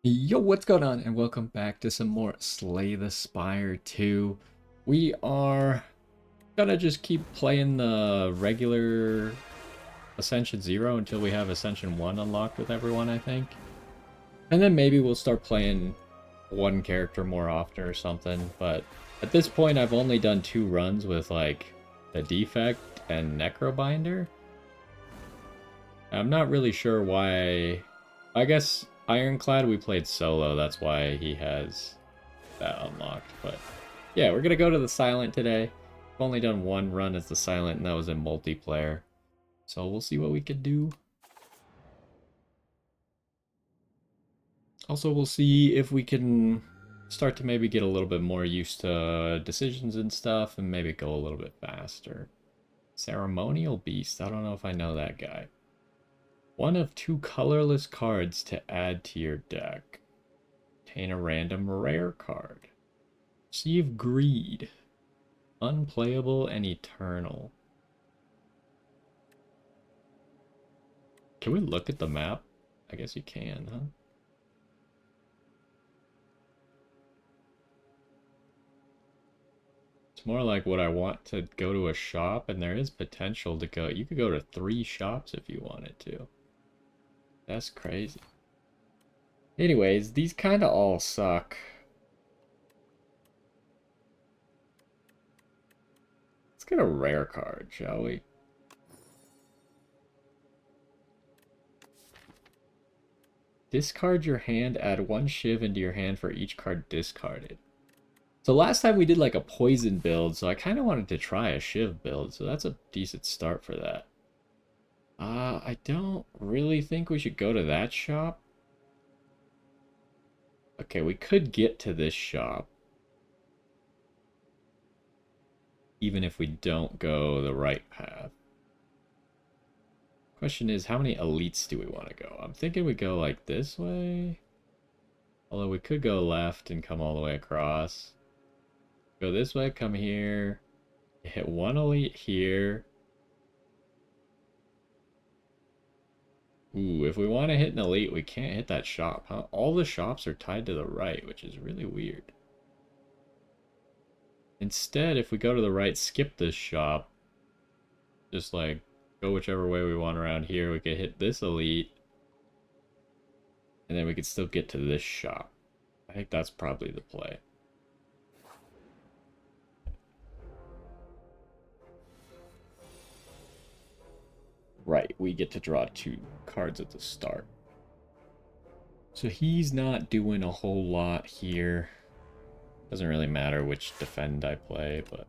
Yo, what's going on? And welcome back to some more Slay the Spire 2. We are gonna just keep playing the regular Ascension 0 until we have Ascension 1 unlocked with everyone, I think. And then maybe we'll start playing one character more often or something. But at this point, I've only done 2 runs with, like, the Defect and Necrobinder. I'm not really sure why. I guess Ironclad we played solo, that's why he has that unlocked. But yeah, we're gonna go to the Silent today. I've only done 1 run as the Silent, and that was in multiplayer. So we'll see what we can do. Also, we'll see if we can start to maybe get a little bit more used to decisions and stuff, and maybe go a little bit faster. Ceremonial Beast, I don't know if I know that guy. 1 of 2 colorless cards to add to your deck. Obtain a random rare card. Receive Greed. Unplayable and eternal. Can we look at the map? I guess you can, huh? It's more like what I want to go to a shop, and there is potential to go. You could go to 3 shops if you wanted to. That's crazy. Anyways, these kind of all suck. Let's get a rare card, shall we? Discard your hand, add 1 Shiv into your hand for each card discarded. So last time we did like a poison build, so I kind of wanted to try a Shiv build, so that's a decent start for that. I don't really think we should go to that shop. Okay, we could get to this shop. Even if we don't go the right path. Question is, how many elites do we want to go? I'm thinking we go like this way. Although we could go left and come all the way across. Go this way, come here. Hit 1 elite here. Ooh, if we want to hit an elite, we can't hit that shop, huh? All the shops are tied to the right, which is really weird. Instead, if we go to the right, skip this shop. Just like, go whichever way we want around here. We could hit this elite. And then we could still get to this shop. I think that's probably the play. Right, we get to draw 2 cards at the start. So he's not doing a whole lot here. Doesn't really matter which defend I play, but...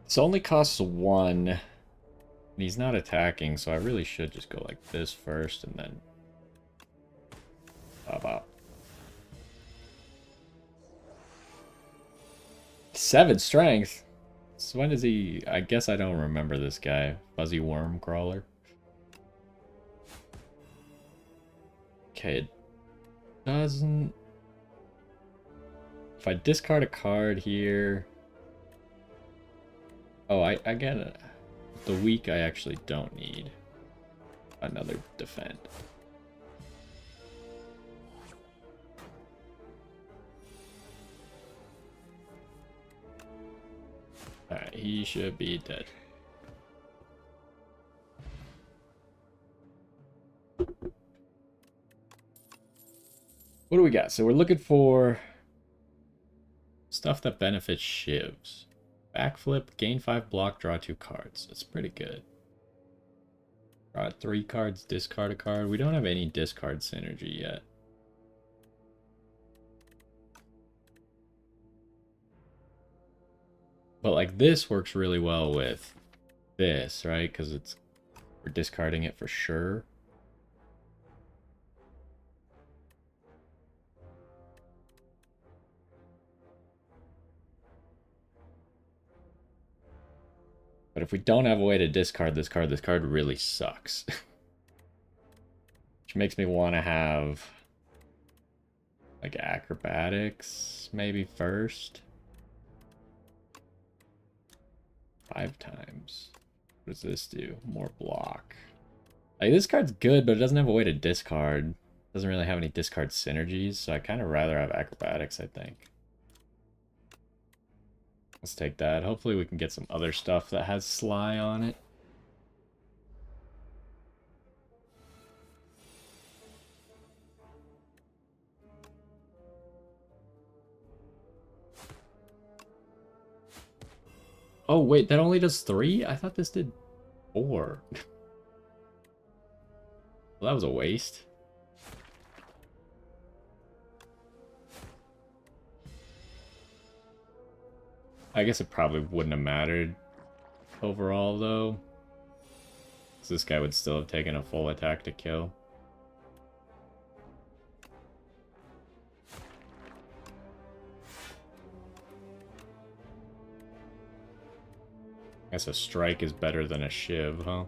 This only costs 1. And he's not attacking, so I really should just go like this first and then... How about... 7 strength? So when does he... I guess I don't remember this guy. Fuzzy Worm Crawler. Okay, it doesn't... If I discard a card here... Oh, I get it. The weak I actually don't need. Another defend. Alright, he should be dead. What do we got? So we're looking for stuff that benefits Shivs. Backflip, gain 5 block, draw 2 cards. That's pretty good. Draw 3 cards, discard a card. We don't have any discard synergy yet. But like this works really well with this, right? Because we're discarding it for sure. But if we don't have a way to discard this card really sucks. Which makes me want to have like acrobatics maybe first. 5 times. What does this do? More block. Like, this card's good, but it doesn't have a way to discard. Doesn't really have any discard synergies, so I kind of rather have acrobatics, I think. Let's take that. Hopefully we can get some other stuff that has Sly on it. Oh, wait, that only does 3? I thought this did 4. Well, that was a waste. I guess it probably wouldn't have mattered overall, though. So this guy would still have taken a full attack to kill. I guess a strike is better than a shiv, huh?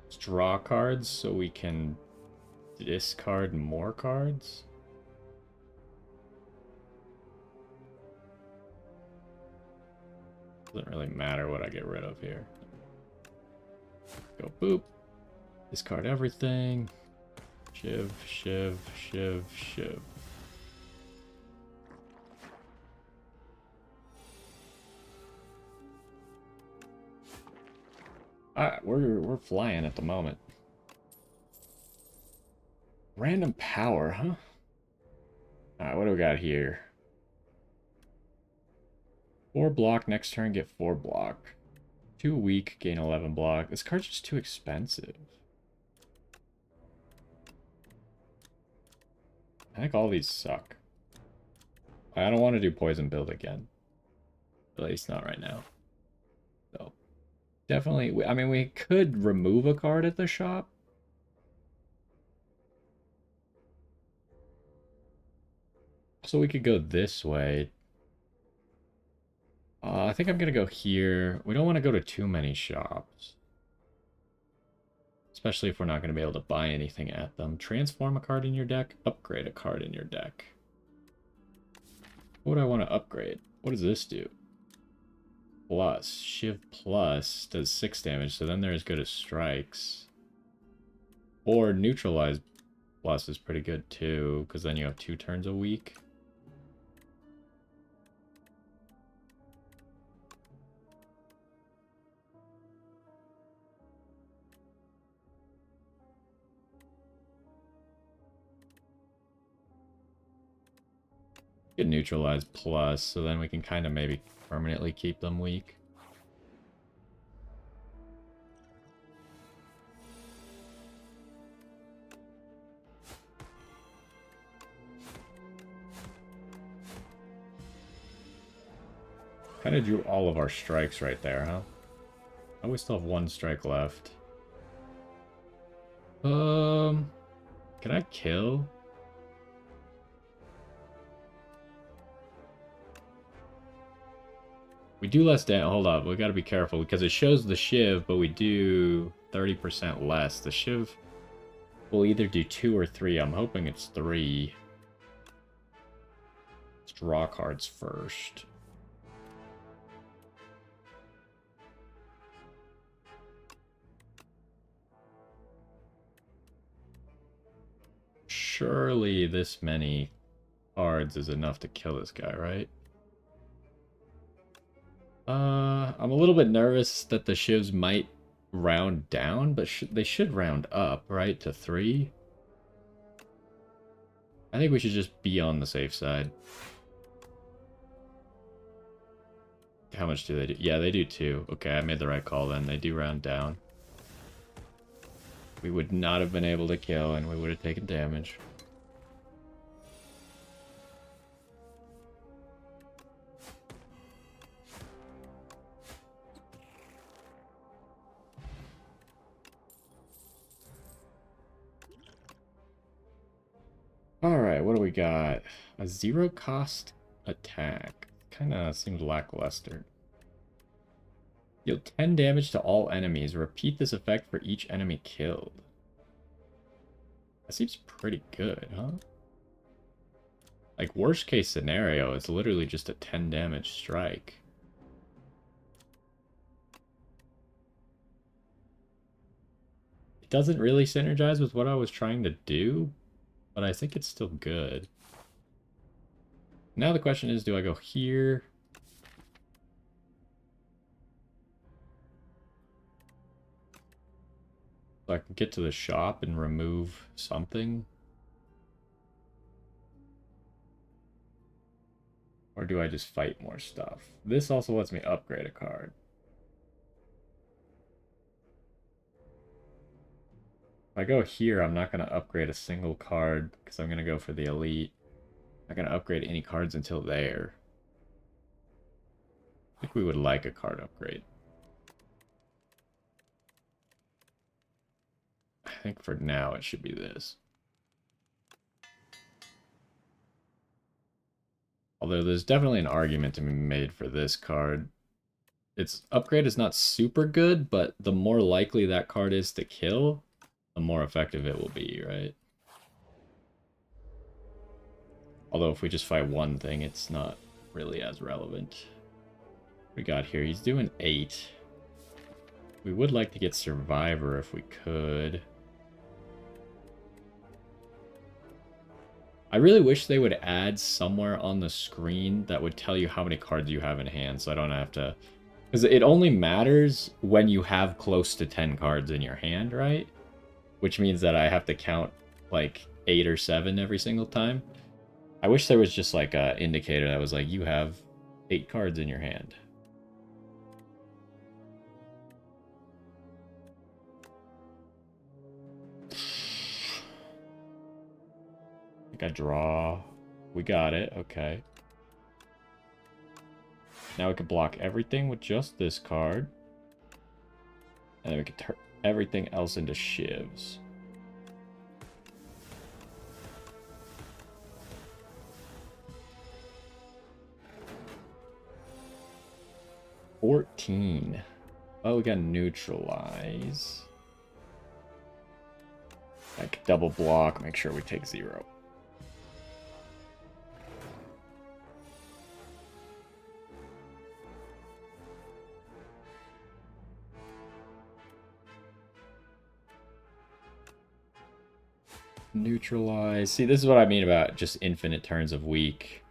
Let's draw cards so we can discard more cards. Doesn't really matter what I get rid of here. Go boop. Discard everything. Shiv, shiv, shiv, shiv. Alright, we're flying at the moment. Random power, huh? Alright, what do we got here? 4 block, next turn get 4 block. 2 weak, gain 11 block. This card's just too expensive. I think all these suck. I don't want to do poison build again. At least not right now. So, definitely, I mean, we could remove a card at the shop. So we could go this way. I think I'm going to go here. We don't want to go to too many shops. Especially if we're not going to be able to buy anything at them. Transform a card in your deck. Upgrade a card in your deck. What do I want to upgrade? What does this do? Plus. Shiv plus does 6 damage, so then they're as good as strikes. Or neutralize plus is pretty good too, because then you have 2 turns a week. Get neutralize plus, so then we can kind of maybe permanently keep them weak. Kind of drew all of our strikes right there, huh? Oh, we still have 1 strike left. Can I kill? We do less damage. Hold up, we gotta be careful because it shows the Shiv, but we do 30% less. The Shiv will either do 2 or 3. I'm hoping it's 3. Let's draw cards first. Surely this many cards is enough to kill this guy, right? I'm a little bit nervous that the Shivs might round down, but they should round up, right, to 3? I think we should just be on the safe side. How much do they do? Yeah, they do 2. Okay, I made the right call then. They do round down. We would not have been able to kill, and we would have taken damage. Alright, what do we got? A 0 cost attack. Kinda seems lackluster. Deal 10 damage to all enemies. Repeat this effect for each enemy killed. That seems pretty good, huh? Like, worst case scenario, it's literally just a 10 damage strike. It doesn't really synergize with what I was trying to do, but I think it's still good. Now the question is, do I go here? So I can get to the shop and remove something? Or do I just fight more stuff? This also lets me upgrade a card. If I go here, I'm not going to upgrade a single card because I'm going to go for the elite. I'm not going to upgrade any cards until there. I think we would like a card upgrade. I think for now it should be this. Although there's definitely an argument to be made for this card. Its upgrade is not super good, but the more likely that card is to kill, the more effective it will be, right? Although if we just fight one thing, it's not really as relevant. We got here, he's doing 8. We would like to get Survivor if we could. I really wish they would add somewhere on the screen that would tell you how many cards you have in hand, so I don't have to... Because it only matters when you have close to 10 cards in your hand, right? Which means that I have to count, like, 8 or 7 every single time. I wish there was just, like, an indicator that was like, you have 8 cards in your hand. I think I draw. We got it. Okay. Now we can block everything with just this card. And then we can turn everything else into Shivs. $14. Oh, we got Neutralize. Like double block, make sure we take 0. Neutralize. See, this is what I mean about just infinite turns of weak.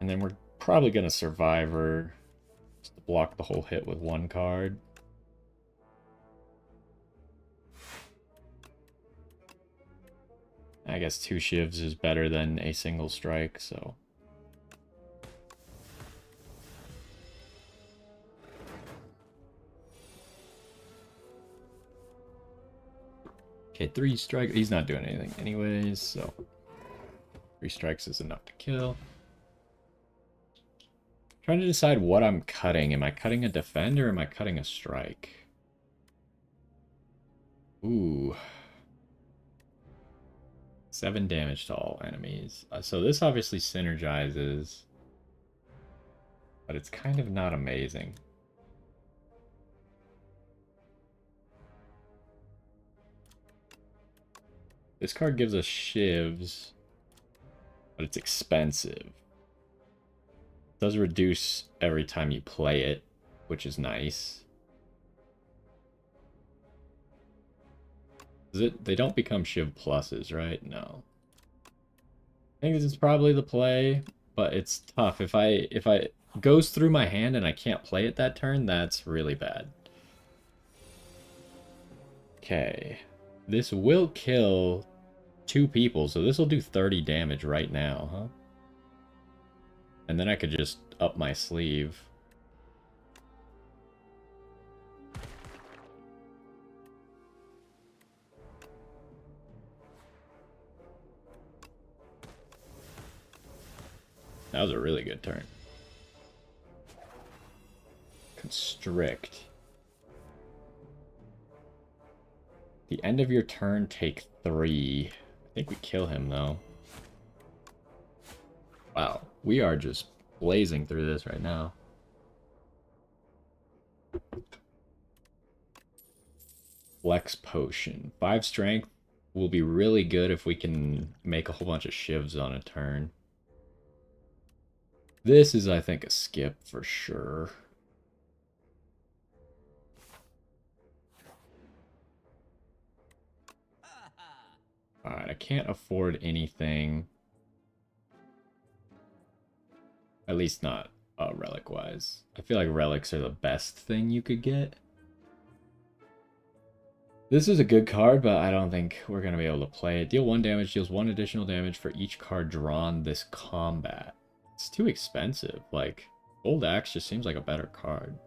And then we're probably going to Survivor. Just to block the whole hit with one card. I guess 2 Shivs is better than a single strike, so... Okay, 3 strikes. He's not doing anything anyways, so 3 strikes is enough to kill. Trying to decide what I'm cutting. Am I cutting a defend or am I cutting a strike? Ooh. 7 damage to all enemies. So this obviously synergizes, but it's kind of not amazing. This card gives us Shivs, but it's expensive. It does reduce every time you play it, which is nice. Is it? They don't become Shiv pluses, right? No. I think this is probably the play, but it's tough. If I goes through my hand and I can't play it that turn, that's really bad. Okay. This will kill 2 people, so this will do 30 damage right now, huh? And then I could just up my sleeve. That was a really good turn. Constrict. The end of your turn, take 3. I think we kill him, though. Wow, we are just blazing through this right now. Flex Potion. 5 strength will be really good if we can make a whole bunch of shivs on a turn. This is, I think, a skip for sure. Alright, I can't afford anything. At least not relic-wise. I feel like relics are the best thing you could get. This is a good card, but I don't think we're going to be able to play it. Deal 1 damage, deals 1 additional damage for each card drawn this combat. It's too expensive. Like, Gold Axe just seems like a better card.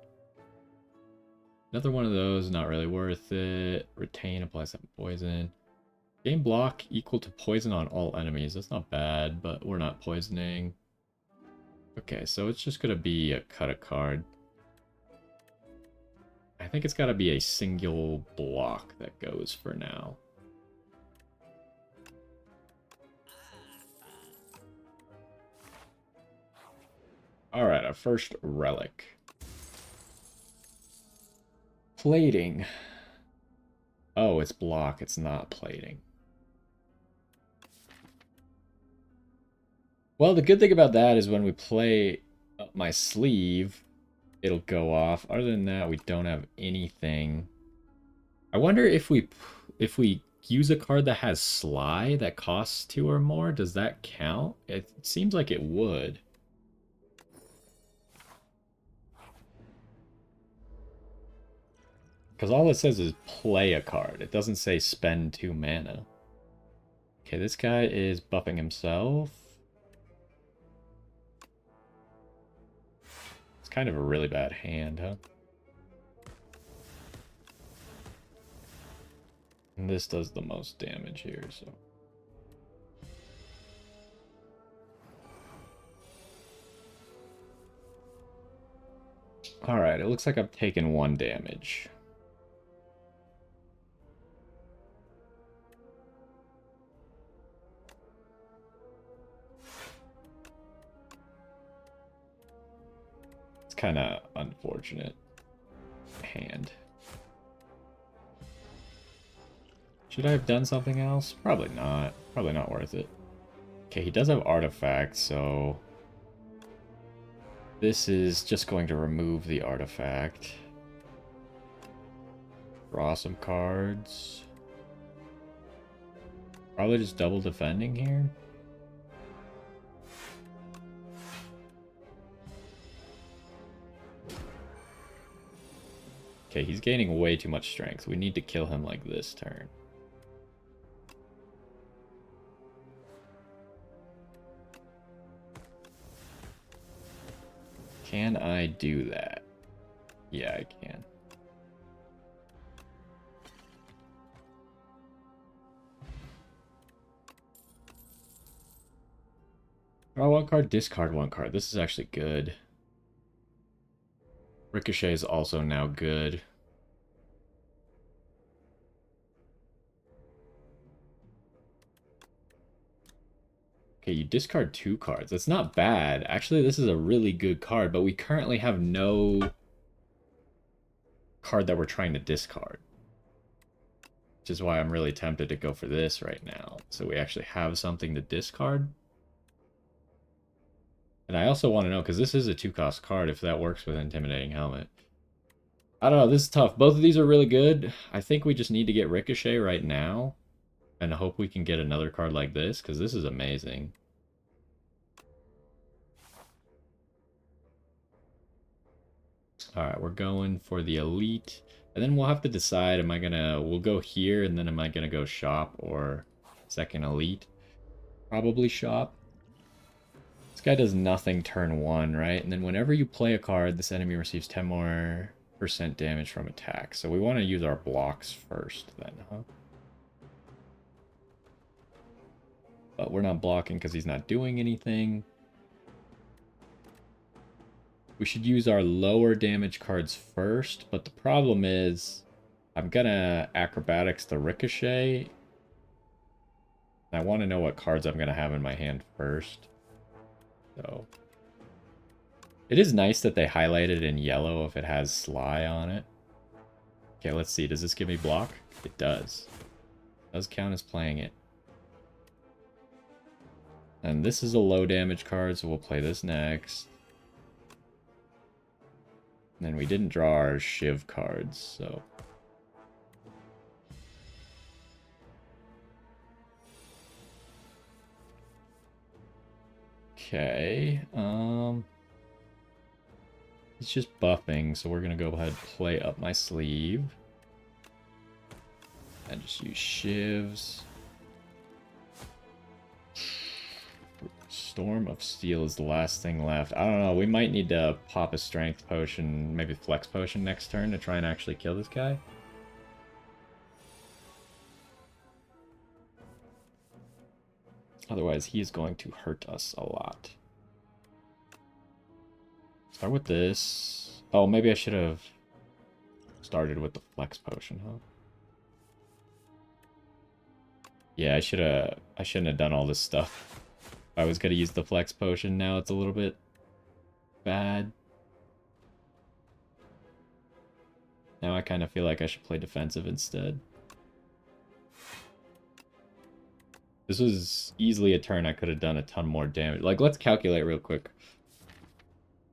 Another one of those, not really worth it. Retain, apply 7 poison. Gain block equal to poison on all enemies. That's not bad, but we're not poisoning. Okay, so it's just going to be a cut a card. I think it's got to be a single block that goes for now. Alright, our first relic. Plating. Oh, it's block. It's not plating. Well, the good thing about that is when we play up my sleeve, it'll go off. Other than that, we don't have anything. I wonder if we use a card that has Sly that costs 2 or more, does that count? It seems like it would. Because all it says is play a card. It doesn't say spend 2 mana. Okay, this guy is buffing himself. It's kind of a really bad hand, huh? And this does the most damage here, so... Alright, it looks like I've taken 1 damage. It's kind of unfortunate hand. Should I have done something else? Probably not. Probably not worth it. Okay, he does have artifacts, so... This is just going to remove the artifact. Draw some cards. Probably just double defending here. Okay, he's gaining way too much strength. We need to kill him like this turn. Can I do that? Yeah, I can. Draw 1 card, discard 1 card. This is actually good. Ricochet is also now good. Okay, you discard 2 cards. That's not bad. Actually, this is a really good card, but we currently have no card that we're trying to discard. Which is why I'm really tempted to go for this right now. So we actually have something to discard. And I also want to know, because this is a 2-cost card, if that works with Intimidating Helmet. I don't know, this is tough. Both of these are really good. I think we just need to get Ricochet right now. And hope we can get another card like this, because this is amazing. Alright, we're going for the Elite. And then we'll have to decide, we'll go here, and then am I gonna go Shop or second Elite? Probably Shop. This guy does nothing turn 1, right? And then whenever you play a card, this enemy receives 10 more % damage from attack. So we want to use our blocks first then, huh? But we're not blocking because he's not doing anything. We should use our lower damage cards first, but the problem is I'm gonna acrobatics the Ricochet. I want to know what cards I'm gonna have in my hand first. So it is nice that they highlighted in yellow if it has Sly on it. Okay, let's see. Does this give me block? It does. It does count as playing it. And this is a low damage card, so we'll play this next. And then we didn't draw our Shiv cards, so... Okay, it's just buffing, so we're gonna go ahead and play up my sleeve. And just use Shivs. Storm of Steel is the last thing left. I don't know, we might need to pop a Strength Potion, maybe Flex Potion next turn to try and actually kill this guy. Otherwise, he is going to hurt us a lot. Start with this. Oh, maybe I should have started with the Flex Potion, huh? Yeah, I shouldn't have done all this stuff. If I was gonna use the Flex Potion, now it's a little bit bad. Now I kind of feel like I should play defensive instead. This was easily a turn I could have done a ton more damage. Like, let's calculate real quick.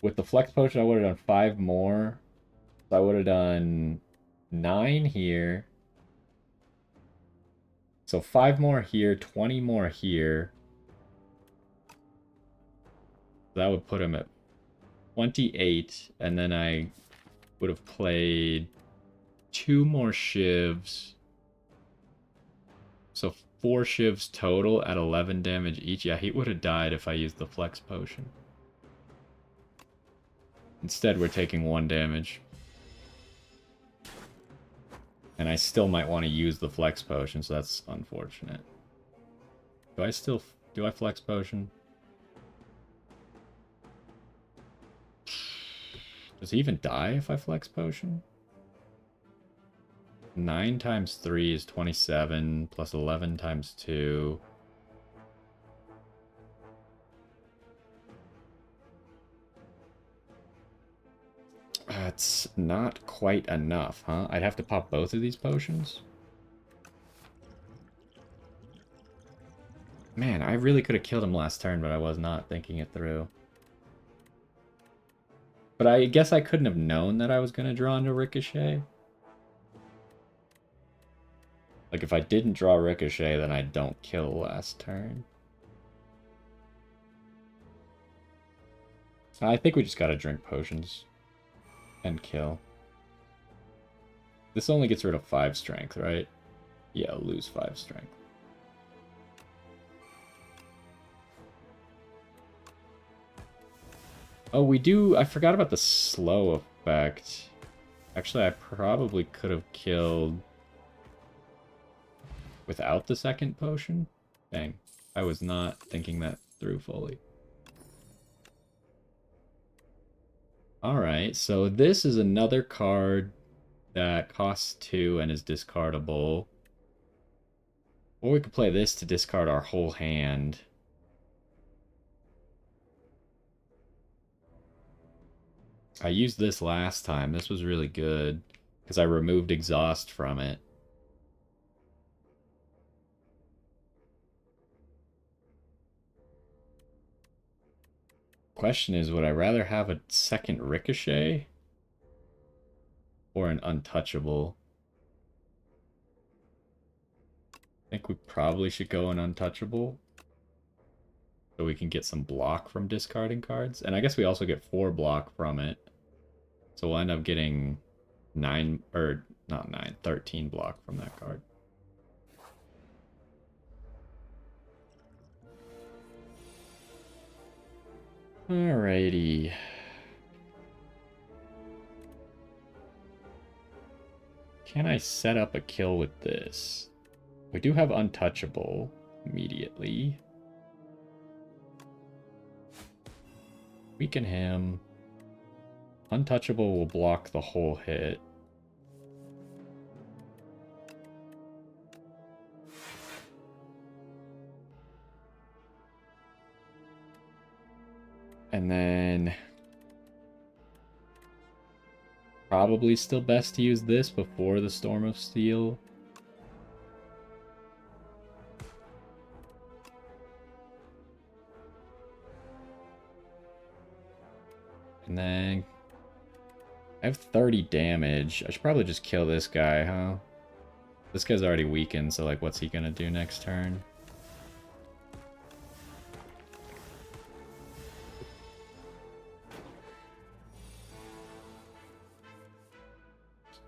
With the Flex Potion, I would have done 5 more. So I would have done 9 here. So 5 more here, 20 more here. That would put him at 28. And then I would have played 2 more Shivs. So 4 Shivs total at 11 damage each. Yeah, he would have died if I used the Flex Potion. Instead, we're taking 1 damage. And I still might want to use the Flex Potion, so that's unfortunate. Do I Flex Potion? Does he even die if I Flex Potion? 9 times 3 is 27, plus 11 times 2. That's not quite enough, huh? I'd have to pop both of these potions? Man, I really could have killed him last turn, but I was not thinking it through. But I guess I couldn't have known that I was going to draw into Ricochet. Like, if I didn't draw Ricochet, then I don't kill last turn. I think we just gotta drink potions. And kill. This only gets rid of 5 strength, right? Yeah, lose 5 strength. Oh, we do... I forgot about the slow effect. Actually, I probably could have killed... without the second potion? Dang. I was not thinking that through fully. Alright, so this is another card that costs 2 and is discardable. Or we could play this to discard our whole hand. I used this last time. This was really good because I removed exhaust from it. Question is, would I rather have a second Ricochet or an Untouchable? I think we probably should go an Untouchable so we can get some block from discarding cards. And I guess we also get 4 block from it. So we'll end up getting 9, or not 9, 13 block from that card. Alrighty. Can I set up a kill with this? We do have Untouchable immediately. Weaken him. Untouchable will block the whole hit. And then probably still best to use this before the Storm of Steel. And then I have 30 damage. I should probably just kill this guy, huh? This guy's already weakened, so like what's he gonna do next turn?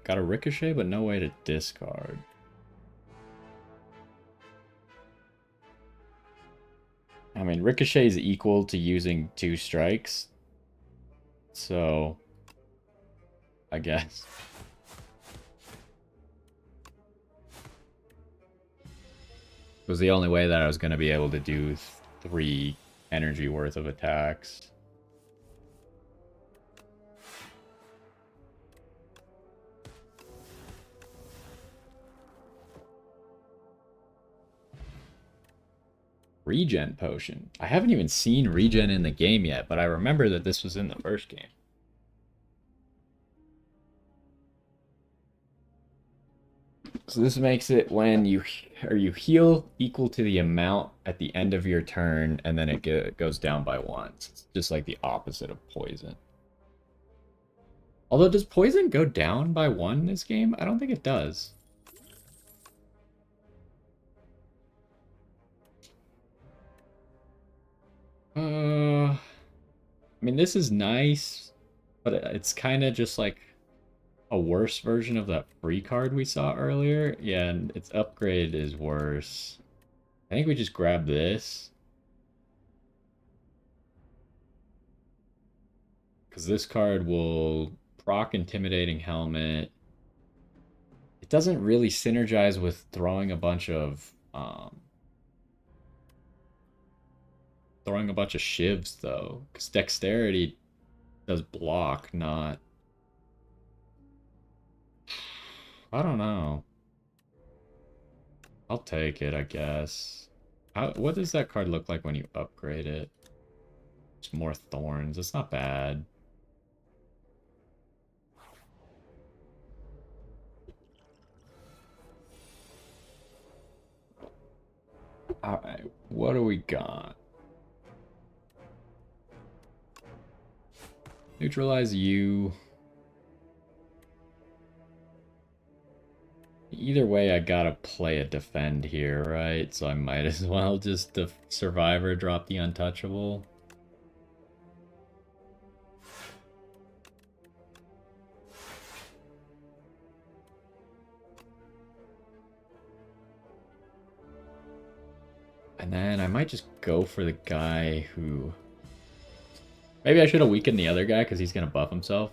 Got a Ricochet, but no way to discard. I mean, Ricochet is equal to using 2 strikes. So, I guess. It was the only way that I was going to be able to do 3 energy worth of attacks. Regen potion. I haven't even seen regen in the game yet, but I remember that this was in the first game. So this makes it when you heal equal to the amount at the end of your turn, and then it goes down by 1. So it's just like the opposite of poison. Although, does poison go down by 1 in this game? I don't think it does. I mean, this is nice, but it's kind of just like a worse version of that free card we saw earlier. Yeah, and its upgrade is worse. I think we just grab this. Because this card will proc Intimidating Helmet. It doesn't really synergize with throwing a bunch of shivs, though. Because Dexterity does block, not... I don't know. I'll take it, I guess. What does that card look like when you upgrade it? Just more thorns. It's not bad. Alright, what do we got? Neutralize you. Either way, I gotta play a defend here, right? So I might as well just the survivor drop the untouchable. And then I might just go for the guy who... Maybe I should have weakened the other guy because he's gonna buff himself.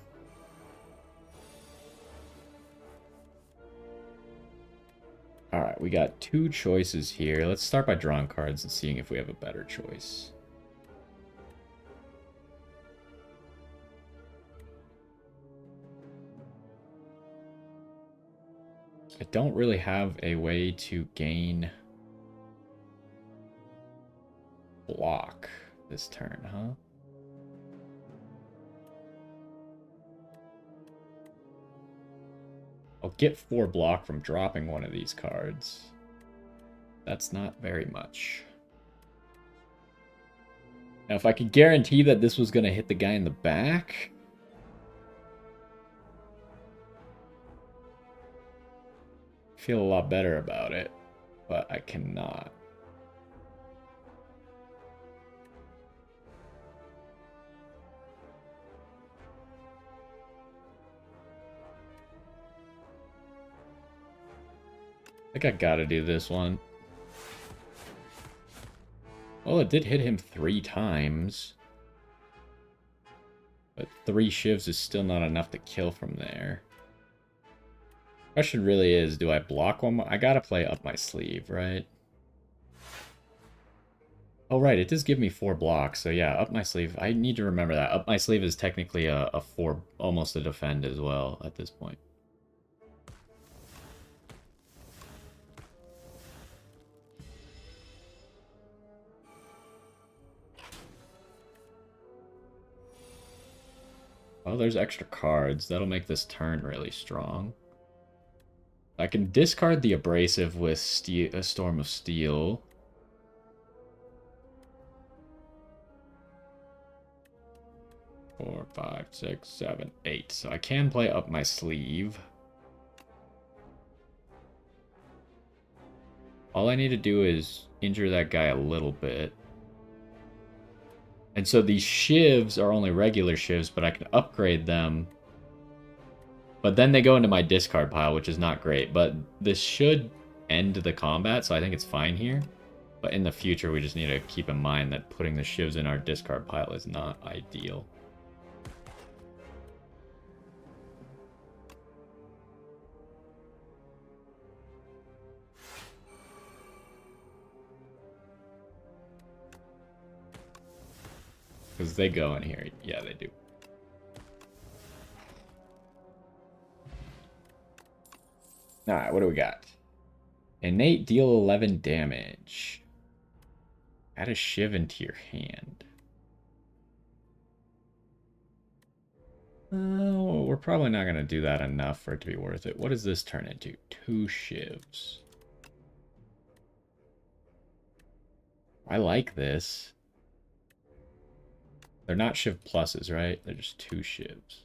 Alright, we got 2 choices here. Let's start by drawing cards and seeing if we have a better choice. I don't really have a way to gain block this turn, huh? I'll get 4 block from dropping one of these cards. That's not very much. Now, if I could guarantee that this was going to hit the guy in the back... I feel a lot better about it, but I cannot. I think I gotta do this one. Well, it did hit him 3 times. But 3 shivs is still not enough to kill from there. Question really is, do I block one more? I gotta play up my sleeve, right? Oh, right, it does give me 4 blocks. So yeah, up my sleeve. I need to remember that. Up my sleeve is technically a 4, almost a defend as well at this point. Oh, there's extra cards. That'll make this turn really strong. I can discard the Abrasive with a Storm of Steel. Four, five, six, seven, eight. So I can play up my sleeve. All I need to do is injure that guy a little bit. And so these Shivs are only regular Shivs, but I can upgrade them. But then they go into my discard pile, which is not great. But this should end the combat, so I think it's fine here. But in the future, we just need to keep in mind that putting the Shivs in our discard pile is not ideal. Because they go in here. Yeah, they do. Alright, what do we got? Innate, deal 11 damage. Add a Shiv into your hand. Oh, we're probably not going to do that enough for it to be worth it. What does this turn into? 2 Shivs. I like this. They're not Shiv pluses, right? They're just 2 Shivs.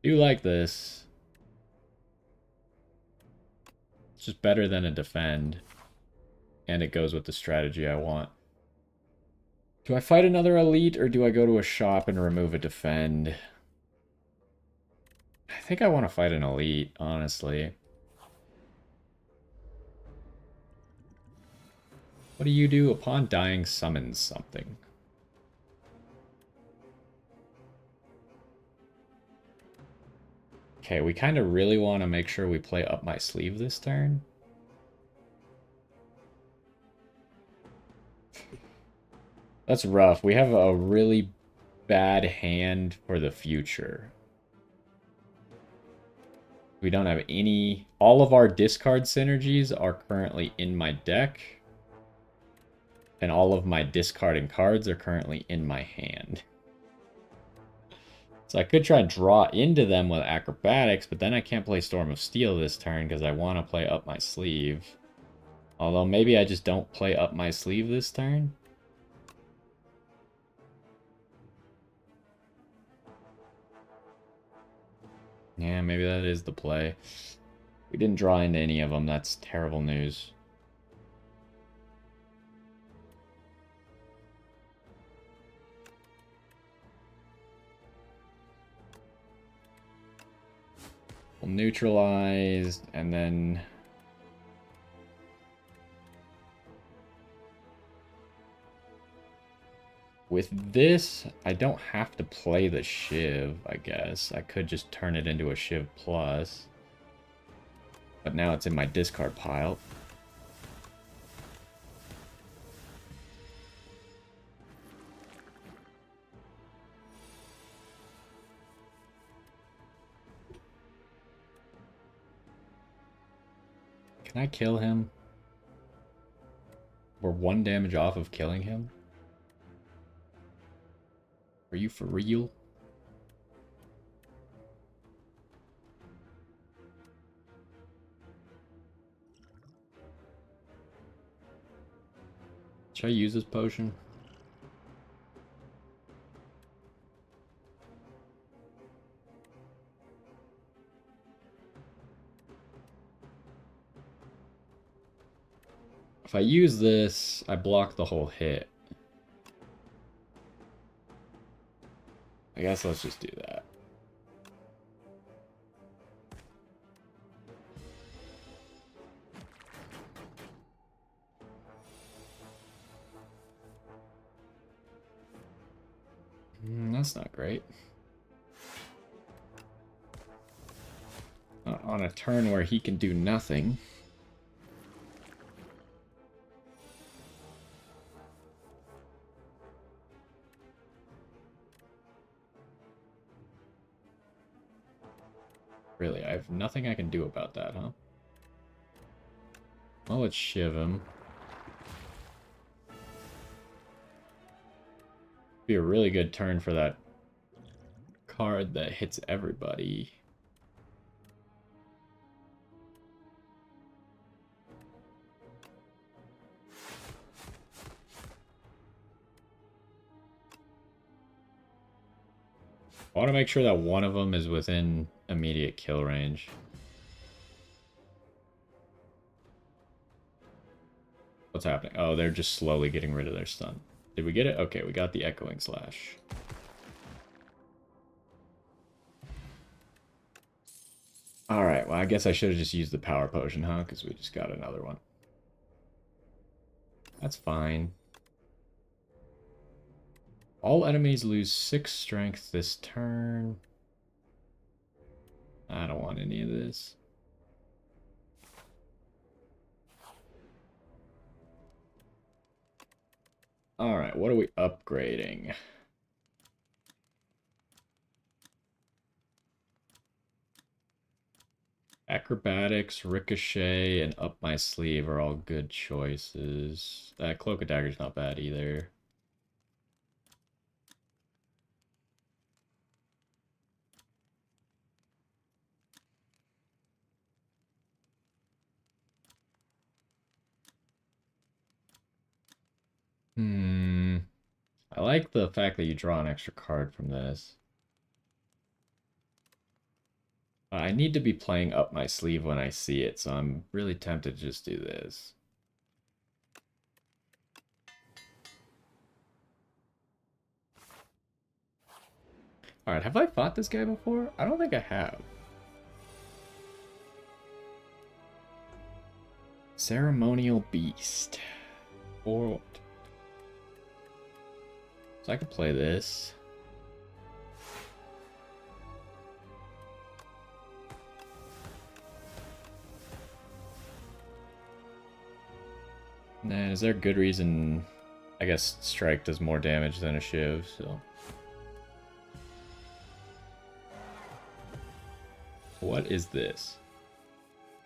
Do like this. It's just better than a defend. And it goes with the strategy I want. Do I fight another elite or do I go to a shop and remove a defend? I think I want to fight an elite, honestly. What do you do? Upon dying, summons something. Okay, we kind of really want to make sure we play up my sleeve this turn. That's rough. We have a really bad hand for the future. We don't have any... All of our discard synergies are currently in my deck. And all of my discarding cards are currently in my hand. So I could try and draw into them with acrobatics, but then I can't play Storm of Steel this turn because I want to play up my sleeve. Although maybe I just don't play up my sleeve this turn. Yeah, maybe that is the play. We didn't draw into any of them. That's terrible news. We'll neutralize, and then... With this, I don't have to play the Shiv, I guess. I could just turn it into a Shiv plus. But now it's in my discard pile. Can I kill him? We're 1 damage off of killing him? Are you for real? Should I use this potion? If I use this, I block the whole hit. I guess let's just do that. That's not great. On a turn where he can do nothing. Really, I have nothing I can do about that, huh? Well, let's Shiv him. Be a really good turn for that card that hits everybody. I want to make sure that one of them is within immediate kill range. What's happening? Oh, they're just slowly getting rid of their stun. Did we get it? Okay, we got the Echoing Slash. Alright, well, I guess I should have just used the Power Potion, huh? Because we just got another one. That's fine. All enemies lose 6 strength this turn. I don't want any of this. Alright, what are we upgrading? Acrobatics, Ricochet, and Up My Sleeve are all good choices. That Cloak of Dagger's not bad either. I like the fact that you draw an extra card from this. I need to be playing Up My Sleeve when I see it, so I'm really tempted to just do this. Alright, have I fought this guy before? I don't think I have. Ceremonial Beast. Or... So I could play this. And is there a good reason? I guess Strike does more damage than a Shiv, so... What is this?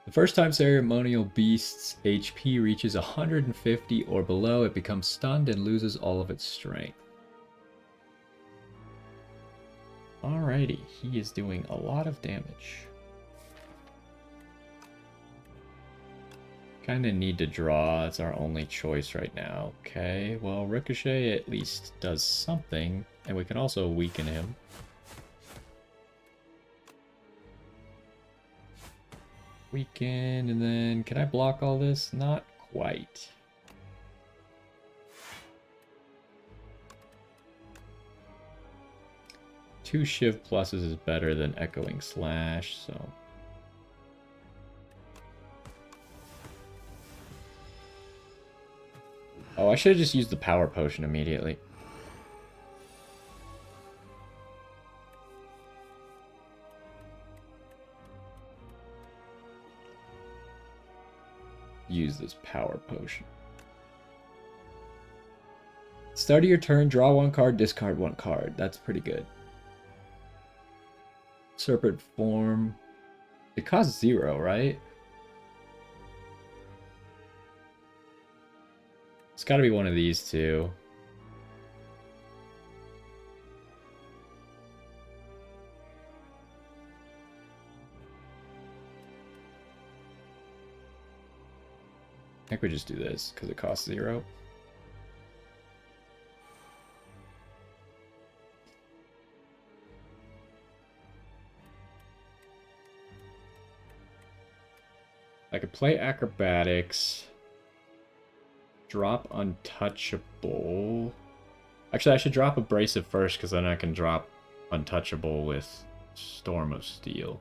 The first time Ceremonial Beast's HP reaches 150 or below, it becomes stunned and loses all of its strength. Alrighty, he is doing a lot of damage. Kinda need to draw, it's our only choice right now. Okay, well Ricochet at least does something, and we can also weaken him. Weaken, and then can I block all this? Not quite. Two Shiv pluses is better than Echoing Slash, so... Oh, I should have just used the Power Potion immediately. Use this Power Potion. Start of your turn, draw one card, discard one card. That's pretty good. Serpent Form. It costs 0, right? It's gotta be one of these two. I think we just do this because it costs 0. I could play Acrobatics. Drop Untouchable. Actually, I should drop Abrasive first because then I can drop Untouchable with Storm of Steel.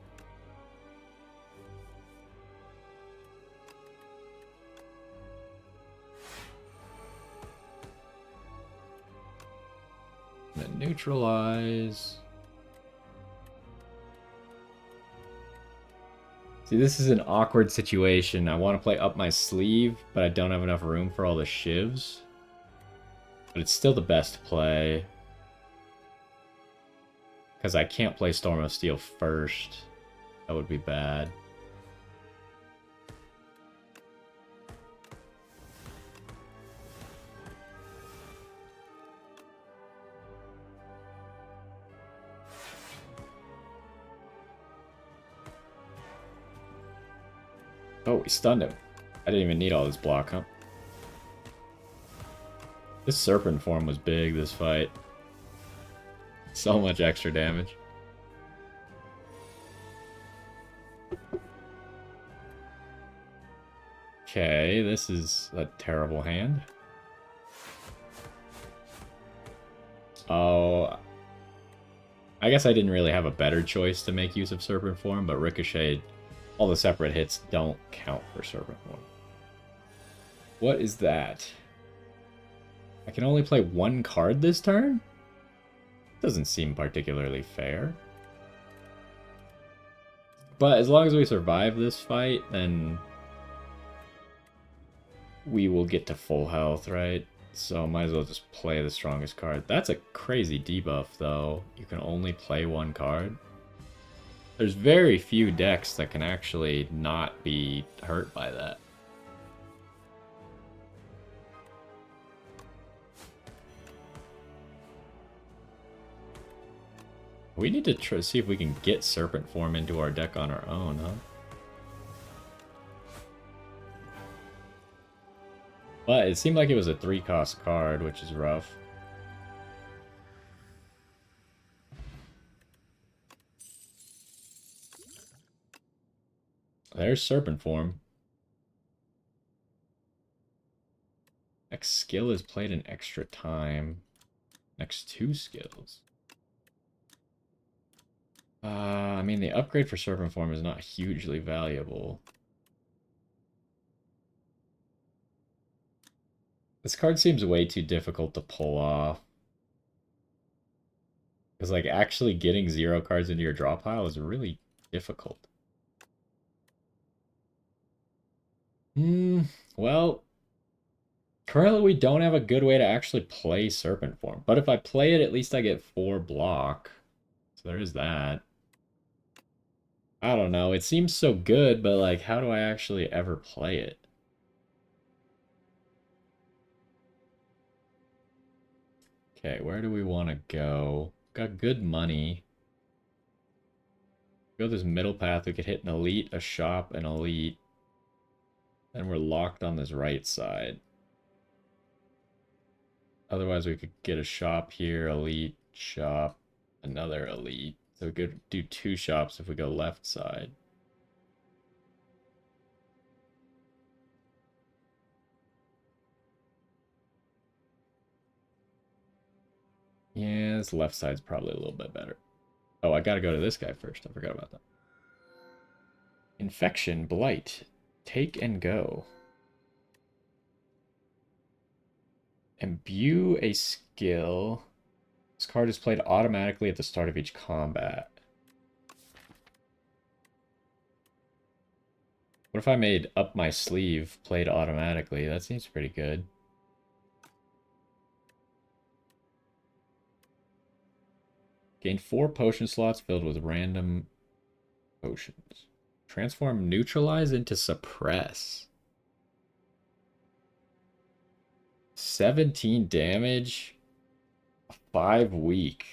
And then Neutralize. See, this is an awkward situation. I want to play Up My Sleeve, but I don't have enough room for all the Shivs. But it's still the best play. Because I can't play Storm of Steel first. That would be bad. Oh, we stunned him. I didn't even need all this block, huh? This serpent form was big, this fight. So much extra damage. Okay, this is a terrible hand. Oh, I guess I didn't really have a better choice to make use of Serpent Form, but Ricochet, all the separate hits don't count for Serpent Form. What is that? I can only play one card this turn? Doesn't seem particularly fair. But as long as we survive this fight, then we will get to full health, right? So might as well just play the strongest card. That's a crazy debuff, though. You can only play one card. There's very few decks that can actually not be hurt by that. We need to try to see if we can get Serpent Form into our deck on our own, huh? But it seemed like it was a 3-cost card, which is rough. There's Serpent Form. Next skill is played in extra time. Next 2 skills. I mean, the upgrade for Serpent Form is not hugely valuable. This card seems way too difficult to pull off. Because, like, actually getting 0 cards into your draw pile is really difficult. Well, currently we don't have a good way to actually play Serpent Form. But if I play it, at least I get 4 block. So there is that. I don't know. It seems so good, but, like, how do I actually ever play it? Okay, where do we want to go? Got good money. Go this middle path. We could hit an elite, a shop, an elite. Then we're locked on this right side. Otherwise, we could get a shop here, elite, shop, another elite. So we could do 2 shops if we go left side. Yeah, this left side's probably a little bit better. Oh, I gotta go to this guy first. I forgot about that. Infection, Blight. Take and go. Imbue a skill. This card is played automatically at the start of each combat. What if I made Up My Sleeve played automatically? That seems pretty good. Gain 4 potion slots filled with random potions. Transform Neutralize into Suppress. 17 damage. 5 weak.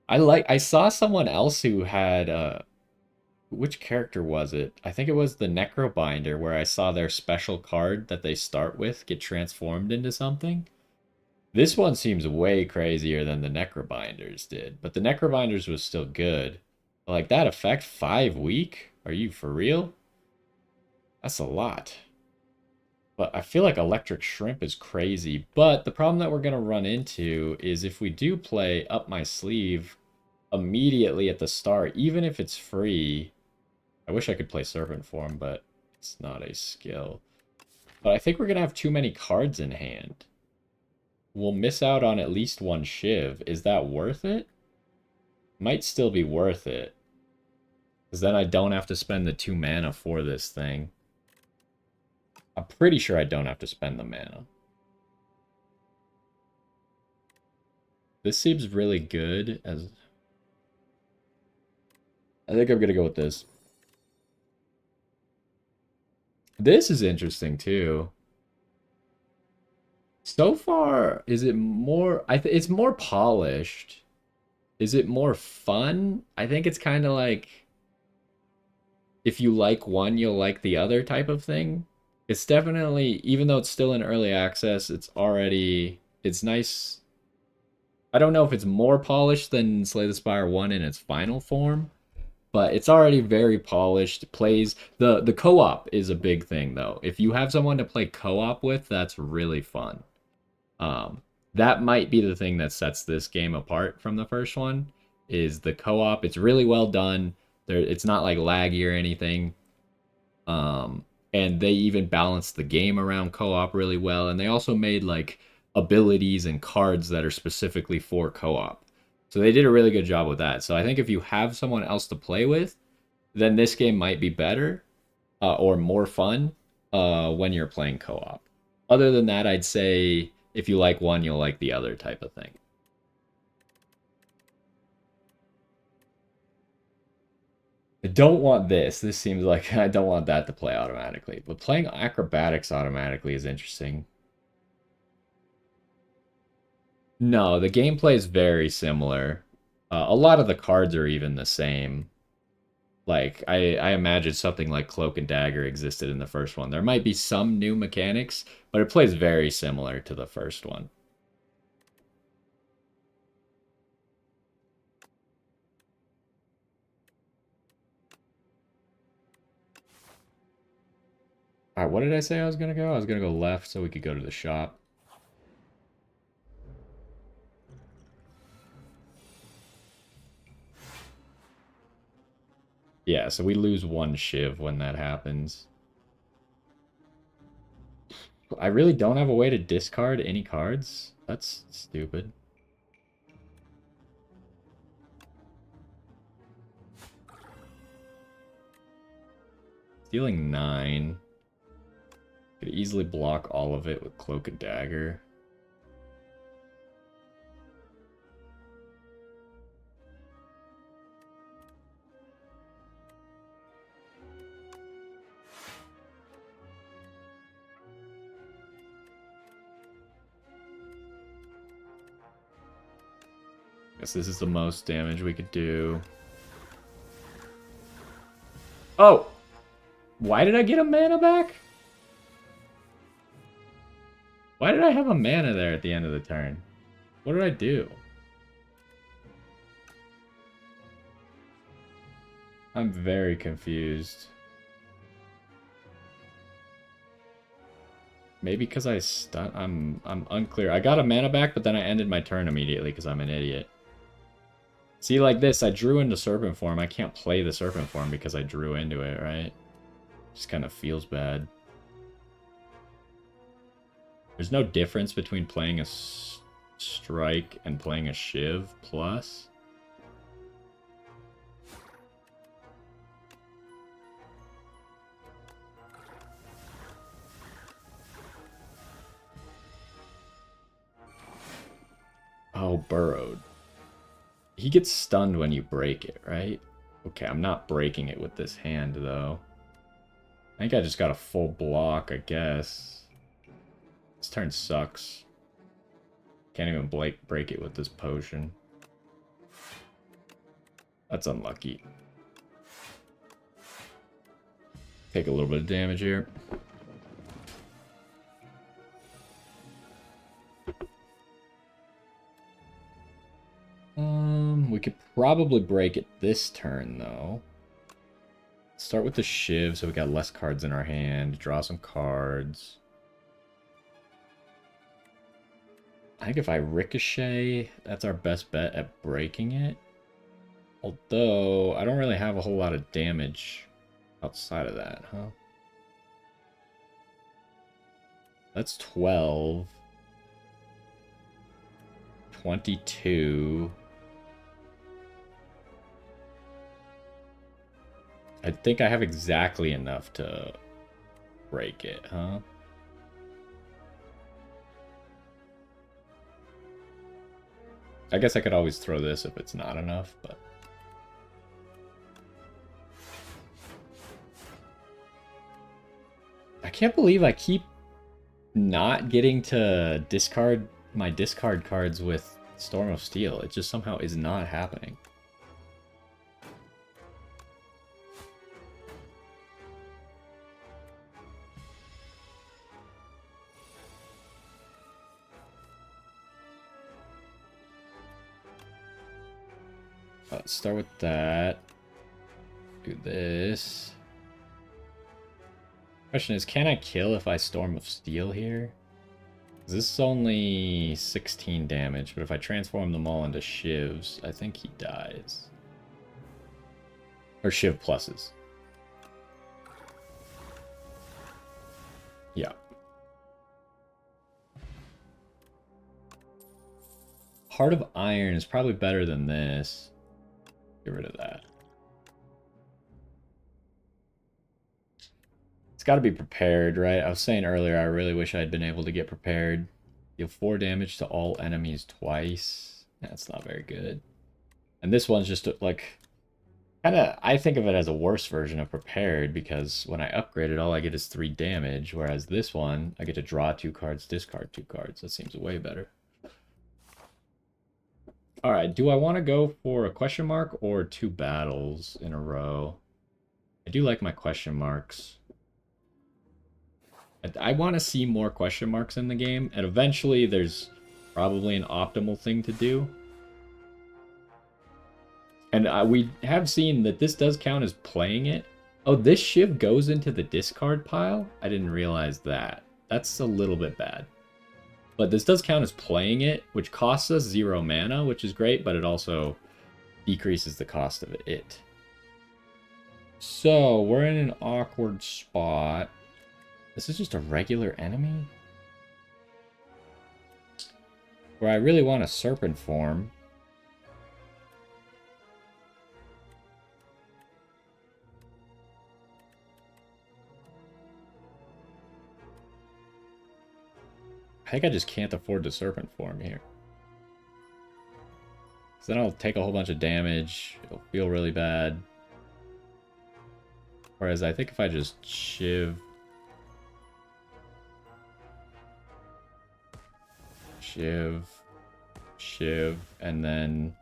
I saw someone else who had which character was it? I think it was the Necrobinder, where I saw their special card that they start with get transformed into something. This one seems way crazier than the Necrobinders did, but the Necrobinders was still good. Like, that effect, 5 weak? Are you for real? That's a lot. But I feel like Electric Shrimp is crazy. But the problem that we're going to run into is if we do play Up My Sleeve immediately at the start, even if it's free... I wish I could play Serpent Form, but it's not a skill. But I think we're going to have too many cards in hand. We'll miss out on at least 1 Shiv. Is that worth it? Might still be worth it. Because then I don't have to spend the 2 mana for this thing. I'm pretty sure I don't have to spend the mana. This seems really good as... I think I'm going to go with this. This is interesting too. So far, is it more... it's more polished. Is it more fun? I think it's kind of like... if you like one, you'll like the other type of thing. It's definitely, even though it's still in early access, it's nice. I don't know if it's more polished than Slay the Spire 1 in its final form, but it's already very polished. It plays the co-op is a big thing though. If you have someone to play co-op with, that's really fun. Um, that might be the thing that sets this game apart from the first one is the co-op. It's really well done. It's not like laggy or anything. Um, and they even balanced the game around co-op really well. And they also made like abilities and cards that are specifically for co-op. So they did a really good job with that. So I think if you have someone else to play with, then this game might be better or more fun when you're playing co-op. Other than that, I'd say if you like one, you'll like the other type of thing. I don't want this. This seems like I don't want that to play automatically. But playing acrobatics automatically is interesting. No, the gameplay is very similar. A lot of the cards are even the same. Like, I imagine something like Cloak and Dagger existed in the first one. There might be some new mechanics, but it plays very similar to the first one. All right, what did I say I was going to go? I was going to go left so we could go to the shop. Yeah, so we lose one Shiv when that happens. I really don't have a way to discard any cards? That's stupid. Dealing 9. Could easily block all of it with Cloak and Dagger. Guess this is the most damage we could do. Oh! Why did I get a mana back? Why did I have a mana there at the end of the turn? What did I do? I'm very confused. Maybe because I stun. I'm unclear. I got a mana back, but then I ended my turn immediately because I'm an idiot. See, like this, I drew into Serpent Form. I can't play the Serpent Form because I drew into it, right? Just kind of feels bad. There's no difference between playing a strike and playing a Shiv plus. Oh, burrowed. He gets stunned when you break it, right? Okay, I'm not breaking it with this hand, though. I think I just got a full block, I guess. This turn sucks. Can't even break it with this potion. That's unlucky. Take a little bit of damage here. We could probably break it this turn, though. Start with the Shiv, so we got less cards in our hand. Draw some cards. I think if I Ricochet, that's our best bet at breaking it. Although, I don't really have a whole lot of damage outside of that, huh? That's 12. 22. I think I have exactly enough to break it, huh? I guess I could always throw this if it's not enough, but... I can't believe I keep not getting to discard my discard cards with Storm of Steel. It just somehow is not happening. Let's start with that. Do this. Question is, can I kill if I Storm of Steel here? This is only 16 damage, but if I transform them all into Shivs, I think he dies. Or Shiv pluses. Yeah. Heart of Iron is probably better than this. Get rid of that. It's got to be prepared, right? I was saying earlier, I really wish I had been able to get prepared. Deal 4 damage to all enemies twice. That's not very good. And this one's just like... I think of it as a worse version of prepared, because when I upgrade it, all I get is 3 damage, whereas this one, I get to draw 2 cards, discard 2 cards. That seems way better. Alright, do I want to go for a question mark or 2 battles in a row? I do like my question marks. I want to see more question marks in the game, and eventually there's probably an optimal thing to do. And we have seen that this does count as playing it. Oh, this Shiv goes into the discard pile? I didn't realize that. That's a little bit bad. But this does count as playing it, which costs us 0 mana, which is great, but it also decreases the cost of it. So, we're in an awkward spot. This is just a regular enemy? Where I really want a Serpent form. I think I just can't afford the Serpent form here. So then I'll take a whole bunch of damage. It'll feel really bad. Whereas I think if I just Shiv... Shiv, and then...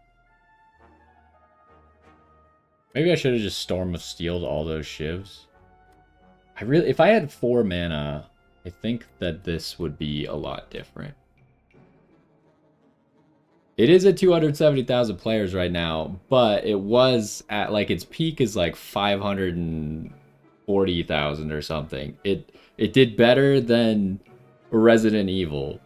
Maybe I should have just Storm of Steeled all those Shivs. If I had 4 mana, I think that this would be a lot different. It is at 270,000 players right now, but it was at, like, its peak is like 540,000 or something. It did better than Resident Evil,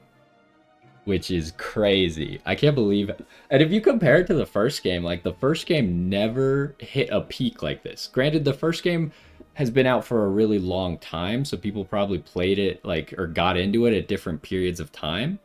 which is crazy. I can't believe it. And if you compare it to the first game, like, the first game never hit a peak like this. Granted, the first game has been out for a really long time, so people probably played it, like, or got into it at different periods of time.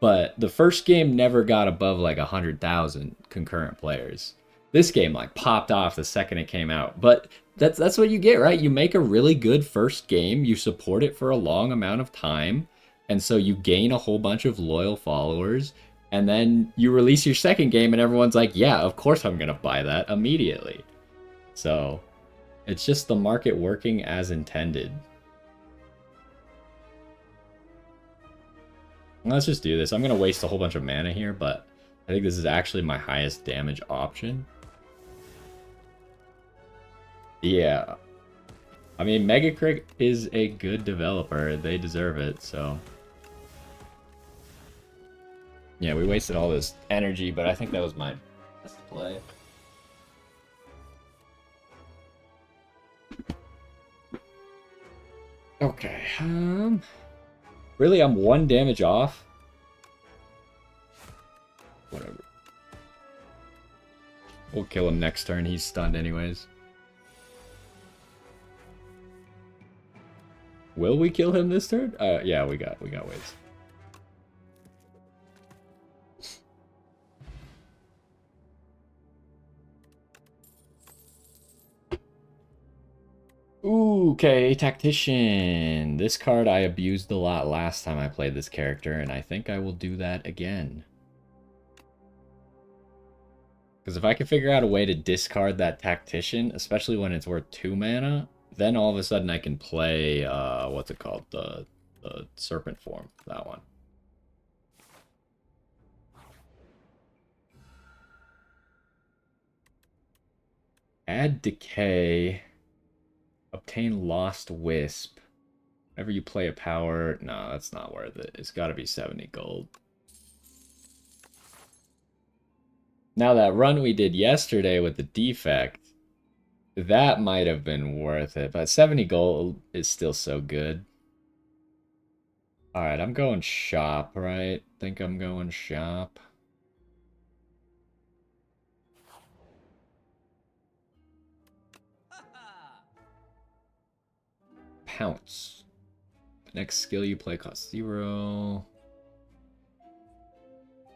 But the first game never got above, like, 100,000 concurrent players. This game, like, popped off the second it came out. But that's what you get, right? You make a really good first game, you support it for a long amount of time, and so you gain a whole bunch of loyal followers, and then you release your second game and everyone's like, yeah, of course I'm gonna buy that immediately. So it's just the market working as intended. Let's just do this. I'm gonna waste a whole bunch of mana here, but I think this is actually my highest damage option. Yeah. I mean, Megacrick is a good developer. They deserve it, so... Yeah, we wasted all this energy, but I think that was my best play. Okay, really, I'm 1 damage off? Whatever. We'll kill him next turn, he's stunned anyways. Will we kill him this turn? Yeah, we got ways. Ooh, okay, Tactician. This card I abused a lot last time I played this character, and I think I will do that again. Because if I can figure out a way to discard that Tactician, especially when it's worth 2 mana, then all of a sudden I can play, what's it called? The Serpent form, that one. Add Decay. Obtain Lost Wisp. Whenever you play a power... No, that's not worth it. It's got to be 70 gold. Now that run we did yesterday with the defect, that might have been worth it, but 70 gold is still so good. Alright, I'm going shop, right? Think I'm going shop. Pounce. Next skill you play costs 0.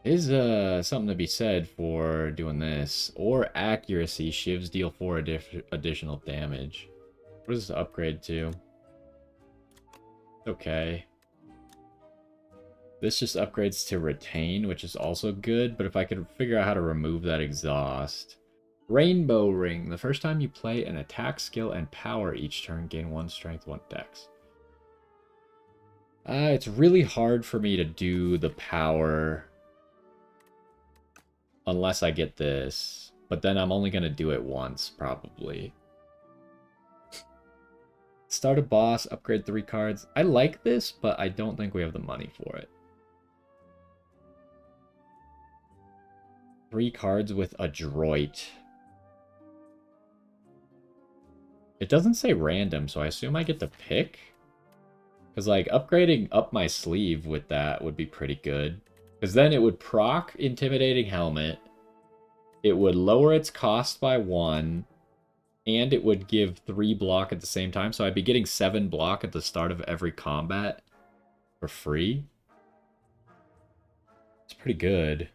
Is something to be said for doing this. Or accuracy. Shivs deal 4 additional damage. What does this upgrade to? Okay. This just upgrades to retain, which is also good, but if I could figure out how to remove that exhaust. Rainbow Ring. The first time you play an attack, skill, and power each turn, gain 1 strength, 1 dex. It's really hard for me to do the power unless I get this. But then I'm only going to do it once, probably. Start a boss, upgrade 3 cards. I like this, but I don't think we have the money for it. 3 cards with Adroit. It doesn't say random, so I assume I get to pick. Because, like, upgrading up my sleeve with that would be pretty good. Because then it would proc Intimidating Helmet. It would lower its cost by 1. And it would give 3 block at the same time. So I'd be getting 7 block at the start of every combat for free. It's pretty good.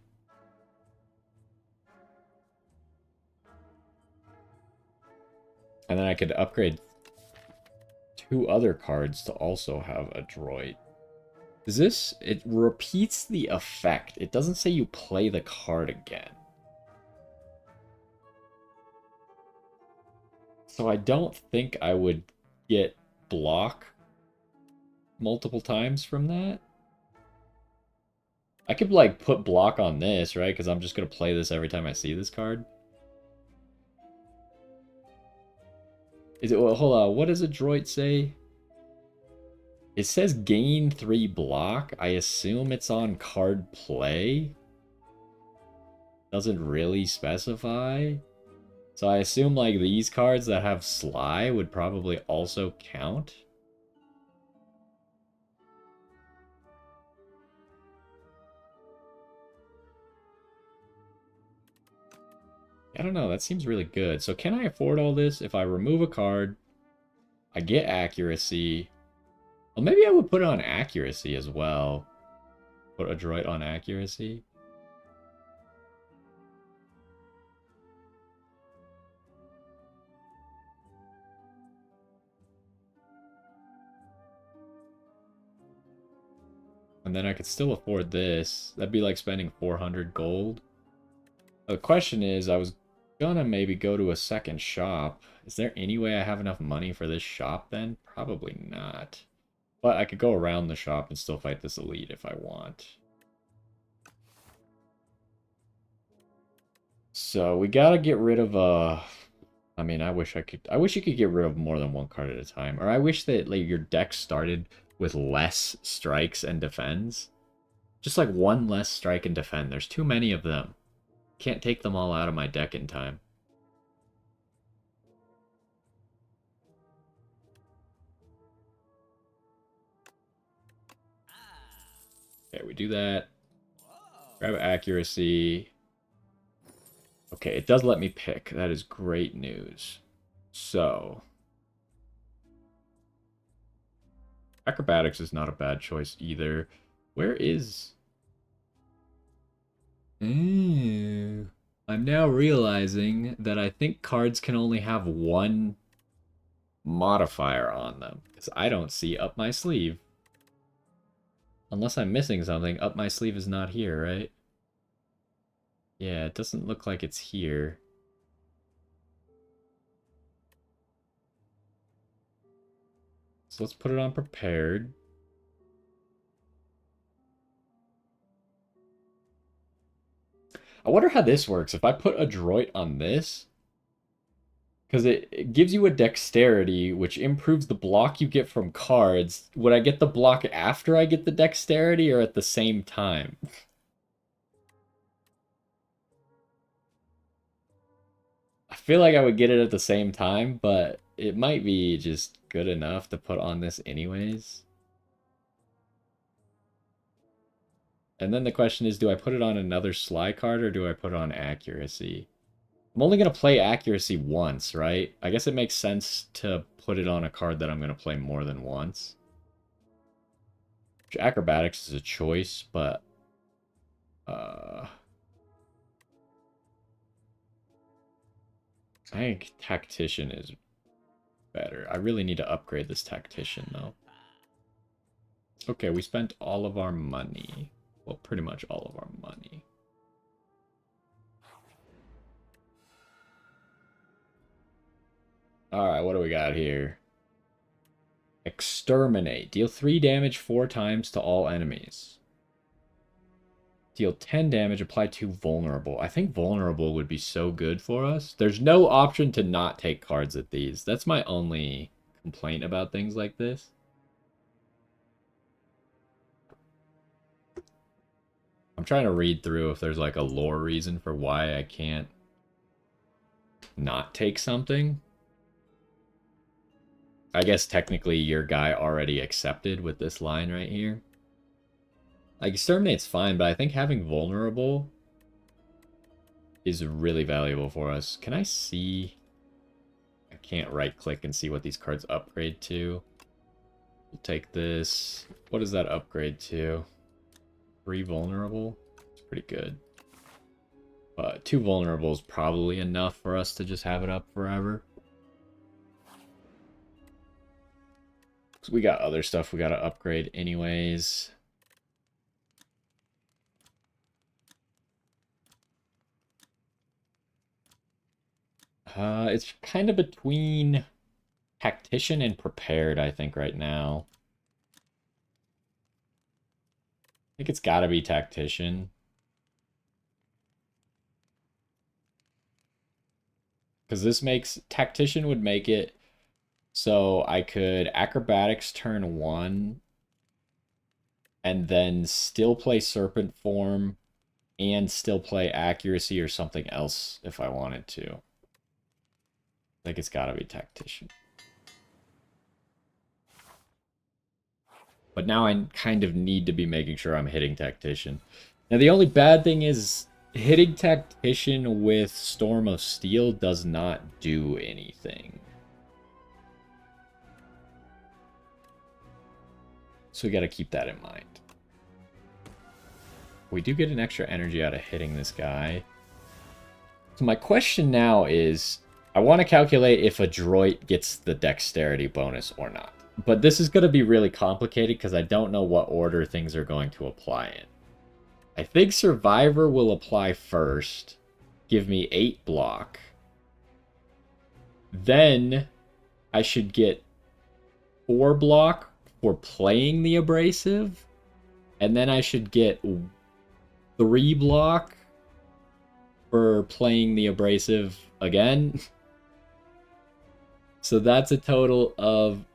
And then I could upgrade 2 other cards to also have Adroit. Is this... It repeats the effect. It doesn't say you play the card again. So I don't think I would get block multiple times from that. I could, like, put block on this, right? Because I'm just going to play this every time I see this card. Is it... Well, hold on. What does Adroit say? It says gain 3 block. I assume it's on card play. Doesn't really specify. So I assume, like, these cards that have Sly would probably also count. I don't know, that seems really good. So can I afford all this? If I remove a card, I get accuracy. Well, maybe I would put it on accuracy as well. Put Adroit on accuracy. And then I could still afford this. That'd be like spending 400 gold. The question is, I was gonna maybe go to a second shop. Is there any way I have enough money for this shop then? Probably not. But I could go around the shop and still fight this elite if I want. So we gotta get rid of I mean, I wish you could get rid of more than 1 card at a time. Or I wish that, like, your deck started with less strikes and defends. Just like 1 less strike and defend. There's too many of them. Can't take them all out of my deck in time. Okay, we do that. Grab accuracy. Okay, it does let me pick. That is great news. So... Acrobatics is not a bad choice either. Where is... Ooh. I'm now realizing that I think cards can only have 1 modifier on them. Because I don't see up my sleeve. Unless I'm missing something, up my sleeve is not here, right? Yeah, it doesn't look like it's here. So let's put it on prepared. I wonder how this works. If I put Adroit on this, because it gives you a dexterity, which improves the block you get from cards. Would I get the block after I get the dexterity or at the same time? feel like I would get it at the same time, but it might be just good enough to put on this anyways. And then the question is, do I put it on another Sly card or do I put it on Accuracy? I'm only going to play Accuracy once, right? I guess it makes sense to put it on a card that I'm going to play more than once. Which Acrobatics is a choice, but... I think Tactician is better. I really need to upgrade this Tactician, though. Okay, we spent all of our money. Well, pretty much all of our money. Alright, what do we got here? Exterminate. Deal 3 damage 4 times to all enemies. Deal 10 damage, apply 2 vulnerable. I think vulnerable would be so good for us. There's no option to not take cards at these. That's my only complaint about things like this. I'm trying to read through if there's like a lore reason for why I can't not take something. I guess technically your guy already accepted with this line right here. Like, Exterminate's fine, but I think having Vulnerable is really valuable for us. Can I see? I can't right-click and see what these cards upgrade to. We'll take this. What does that upgrade to? 3 Vulnerable? It's pretty good. 2 Vulnerable is probably enough for us to just have it up forever. So we got other stuff we gotta upgrade anyways. It's kind of between Tactician and Prepared, I think, right now. I think it's gotta be Tactician. Because this makes... Tactician would make it so I could Acrobatics turn 1 and then still play Serpent Form and still play Accuracy or something else if I wanted to. I think it's gotta be Tactician. But now I kind of need to be making sure I'm hitting Tactician. Now the only bad thing is hitting Tactician with Storm of Steel does not do anything. So we gotta keep that in mind. We do get an extra energy out of hitting this guy. So my question now is, I want to calculate if Adroit gets the dexterity bonus or not. But this is going to be really complicated because I don't know what order things are going to apply in. I think Survivor will apply first. Give me 8 block. Then I should get 4 block for playing the Abrasive. And then I should get 3 block for playing the Abrasive again. So that's a total of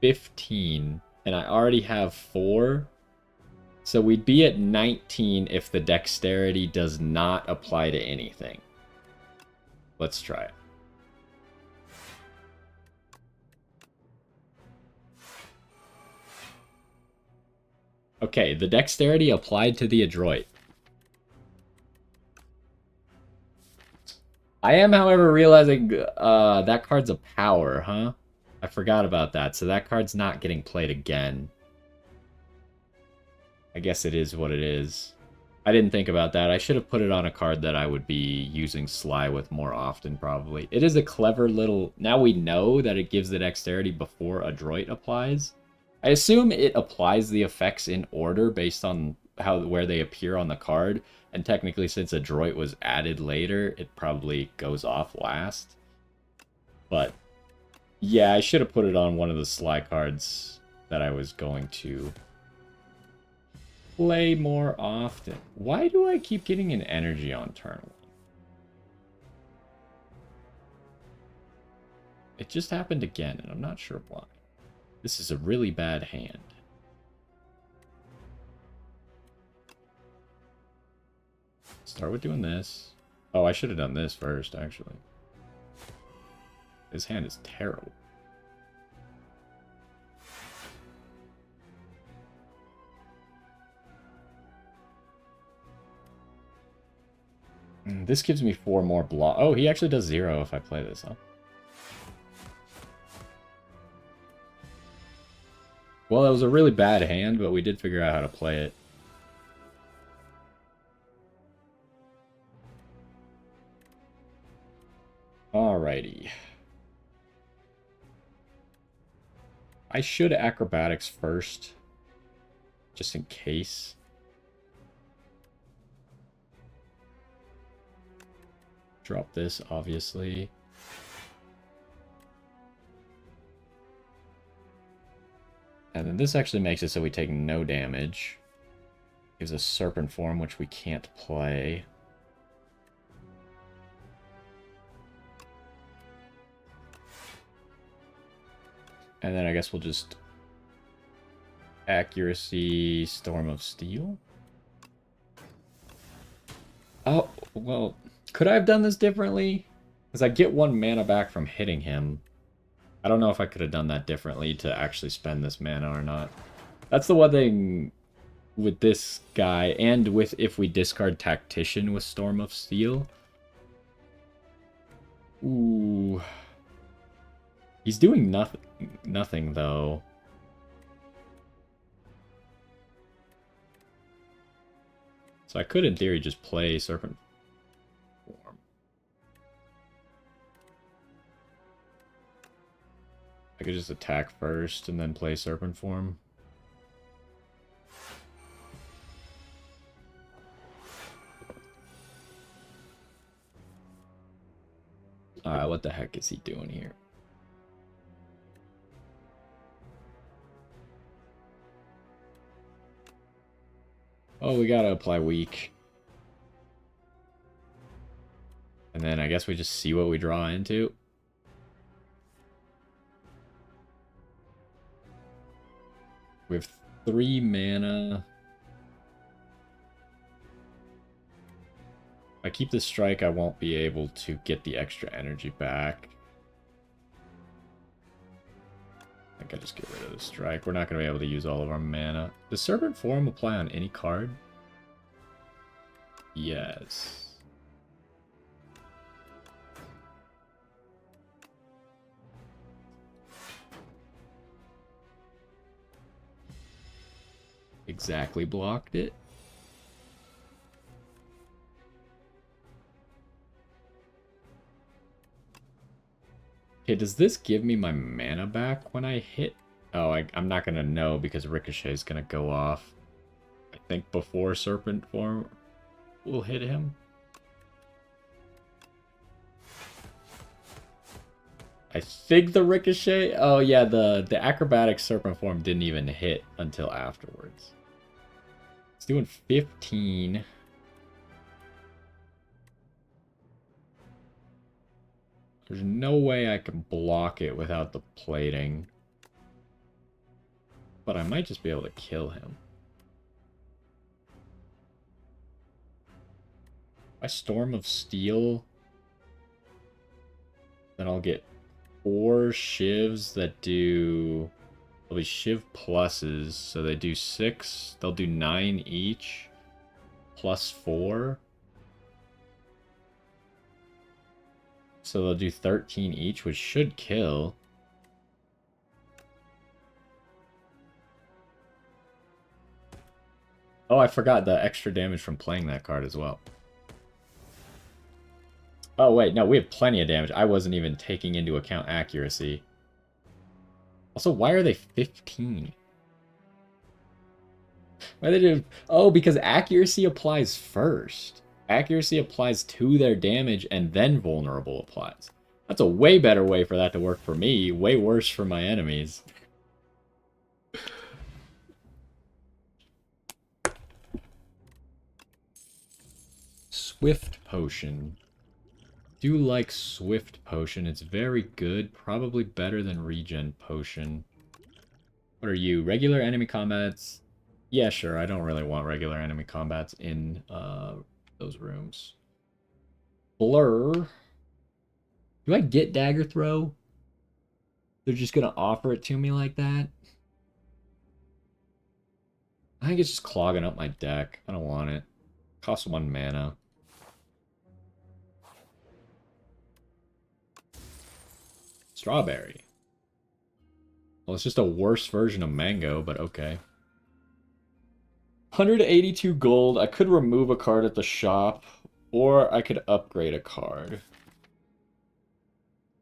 15. And I already have 4. So we'd be at 19 if the dexterity does not apply to anything. Let's try it. Okay, the dexterity applied to the Adroit. I am, however, realizing that card's a power, huh? I forgot about that, so that card's not getting played again. I guess it is what it is. I didn't think about that. I should have put it on a card that I would be using Sly with more often, probably. It is a clever little... Now we know that it gives the dexterity before Adroit applies. I assume it applies the effects in order based on where they appear on the card. And technically, since Adroit was added later, it probably goes off last. But, yeah, I should have put it on one of the Sly cards that I was going to play more often. Why do I keep getting an energy on turn 1? It just happened again, and I'm not sure why. This is a really bad hand. Start with doing this. Oh, I should have done this first, actually. His hand is terrible. This gives me 4 more block. Oh, he actually does 0 if I play this, huh? Well, it was a really bad hand, but we did figure out how to play it. Alrighty. I should acrobatics first, just in case. Drop this, obviously. And then this actually makes it so we take no damage. Gives us Serpent Form, which we can't play. And then I guess we'll just... Accuracy, Storm of Steel? Oh, well... Could I have done this differently? Because I get 1 mana back from hitting him. I don't know if I could have done that differently to actually spend this mana or not. That's the one thing with this guy, and with if we discard Tactician with Storm of Steel. Ooh. He's doing nothing though. So I could, in theory, just play Serpent Form. I could just attack first and then play Serpent Form. Alright, what the heck is he doing here? Oh, we gotta apply weak. And then I guess we just see what we draw into. We have 3 mana. If I keep this strike, I won't be able to get the extra energy back. I think I just get rid of the strike. We're not going to be able to use all of our mana. Does Serpent Form apply on any card? Yes. Exactly blocked it. Okay, does this give me my mana back when I hit? Oh, I'm not going to know because Ricochet is going to go off. I think before Serpent Form will hit him. I think the Ricochet... Oh, yeah, the Acrobatic Serpent Form didn't even hit until afterwards. It's doing 15. There's no way I can block it without the plating. But I might just be able to kill him. If I Storm of Steel, then I'll get 4 Shivs that do... They'll be Shiv pluses, so they do 6. They'll do 9 each, plus 4. So they'll do 13 each, which should kill. Oh, I forgot the extra damage from playing that card as well. Oh, wait, no, we have plenty of damage. I wasn't even taking into account accuracy. Also, why are they 15? Why they do? Oh, because accuracy applies first. Accuracy applies to their damage, and then vulnerable applies. That's a way better way for that to work for me. Way worse for my enemies. Swift Potion. Do like Swift Potion. It's very good. Probably better than Regen Potion. What are you? Regular enemy combats? Yeah, sure. I don't really want regular enemy combats in those rooms. Blur. Do I get Dagger Throw? They're just gonna offer it to me like that? I think it's just clogging up my deck. I don't want it. Costs 1 mana. Strawberry. Well, it's just a worse version of mango, but okay. 182 gold. I could remove a card at the shop, or I could upgrade a card.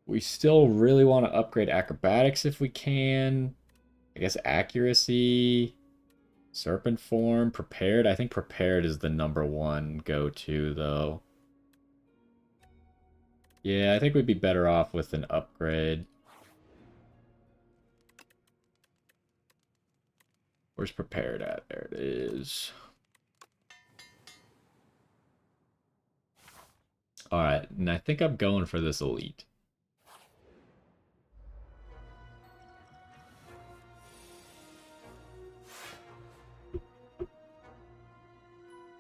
We still really want to upgrade acrobatics if we can. I guess accuracy, serpent form, prepared. I think prepared is the #1 go-to, though. Yeah, I think we'd be better off with an upgrade. Where's prepared at? There it is. Alright, and I think I'm going for this elite.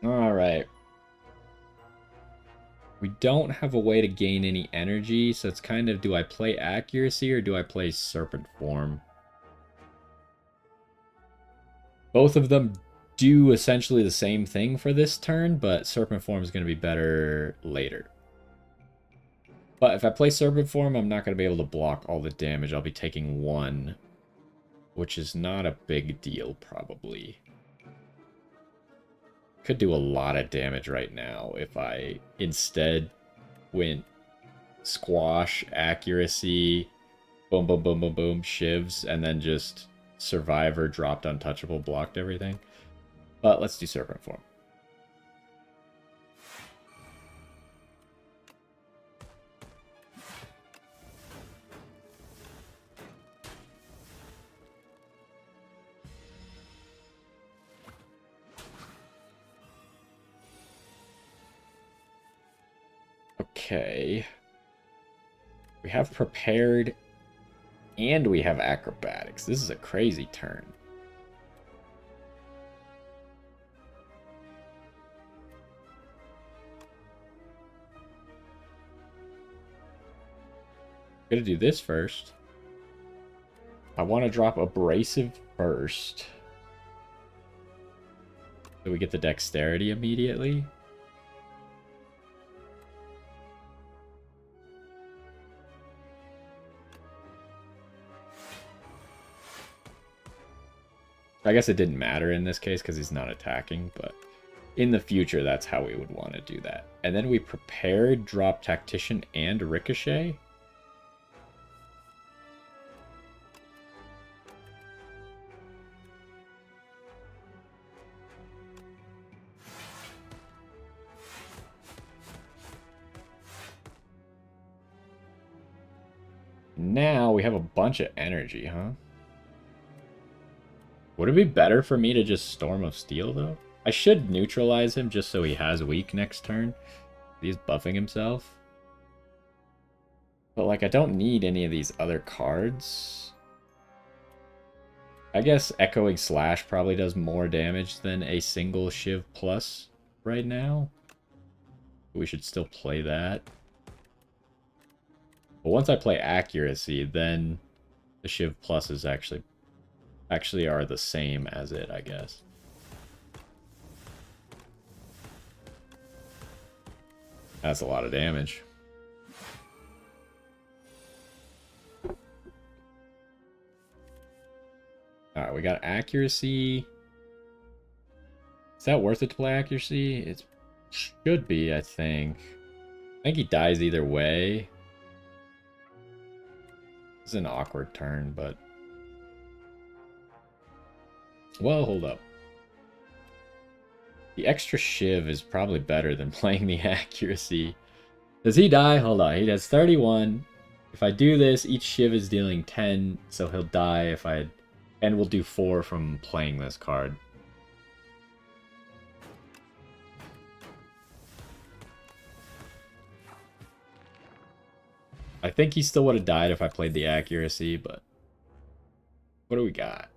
Alright. We don't have a way to gain any energy, so it's kind of, do I play accuracy or do I play serpent form? Both of them do essentially the same thing for this turn, but serpent form is going to be better later. But if I play serpent form, I'm not going to be able to block all the damage. I'll be taking 1, which is not a big deal, probably. Could do a lot of damage right now if I instead went squash, accuracy, boom, boom, boom, boom, boom, shivs, and then just survivor, dropped untouchable, blocked everything. But let's do serpent form. Okay. We have prepared and we have acrobatics. This is a crazy turn. I'm gonna do this first. I want to drop abrasive first. So we get the dexterity immediately. I guess it didn't matter in this case because he's not attacking, but in the future, that's how we would want to do that. And then we prepared, drop Tactician and Ricochet. Now we have a bunch of energy, huh? Would it be better for me to just Storm of Steel, though? I should neutralize him just so he has weak next turn. He's buffing himself. But, like, I don't need any of these other cards. I guess Echoing Slash probably does more damage than a single Shiv Plus right now. We should still play that. But once I play Accuracy, then the Shiv Pluses actually are the same as it, I guess. That's a lot of damage. Alright, we got accuracy. Is that worth it to play accuracy? It should be, I think. I think he dies either way. It's an awkward turn, but... Well, hold up. The extra Shiv is probably better than playing the accuracy. Does he die? Hold on. He does 31. If I do this, each Shiv is dealing 10, so he'll die if I... And we'll do 4 from playing this card. I think he still would have died if I played the accuracy, but... What do we got?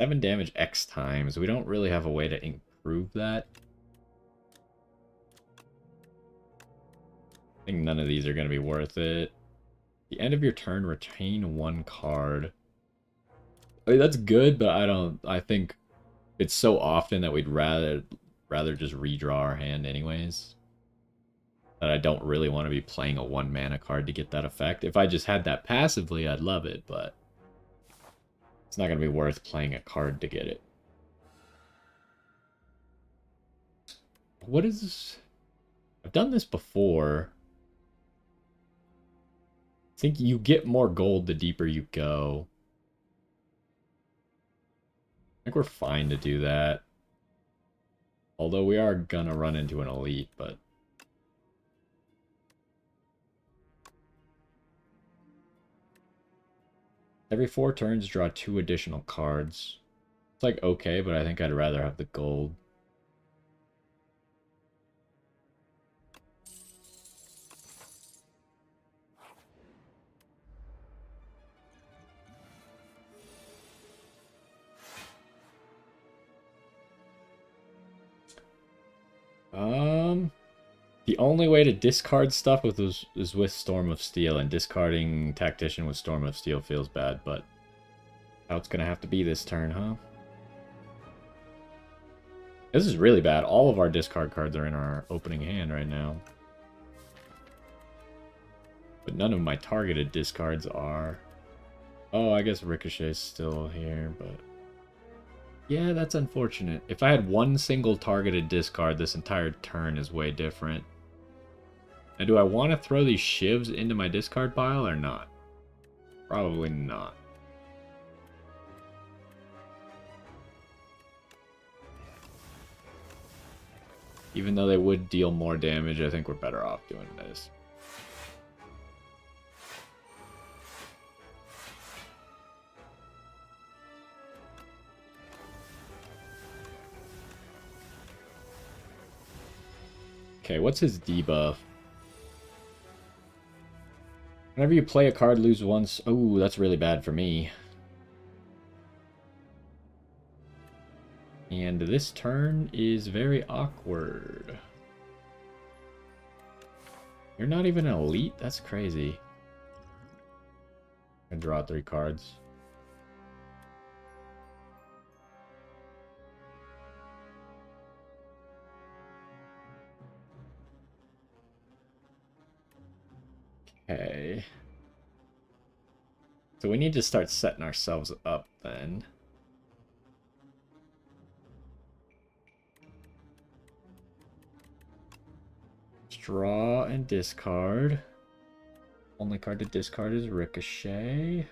7 damage X times. We don't really have a way to improve that. I think none of these are going to be worth it. The end of your turn, retain one card. I mean, that's good, but I think it's so often that we'd rather just redraw our hand anyways. That I don't really want to be playing a 1-mana card to get that effect. If I just had that passively, I'd love it, but it's not going to be worth playing a card to get it. What is this? I've done this before. I think you get more gold the deeper you go. I think we're fine to do that. Although we are gonna run into an elite, but... Every 4 turns, draw 2 additional cards. It's like okay, but I think I'd rather have the gold. The only way to discard stuff is with Storm of Steel, and discarding Tactician with Storm of Steel feels bad, but how it's gonna have to be this turn, huh? This is really bad. All of our discard cards are in our opening hand right now. But none of my targeted discards are. Oh, I guess Ricochet's still here, but... Yeah, that's unfortunate. If I had one single targeted discard, this entire turn is way different. Now, do I want to throw these Shivs into my discard pile or not? Probably not. Even though they would deal more damage, I think we're better off doing this. Okay, what's his debuff? Whenever you play a card, lose once. Oh, that's really bad for me. And this turn is very awkward. You're not even an elite? That's crazy. I draw 3 cards. Okay. So we need to start setting ourselves up then. Draw and discard. Only card to discard is Ricochet.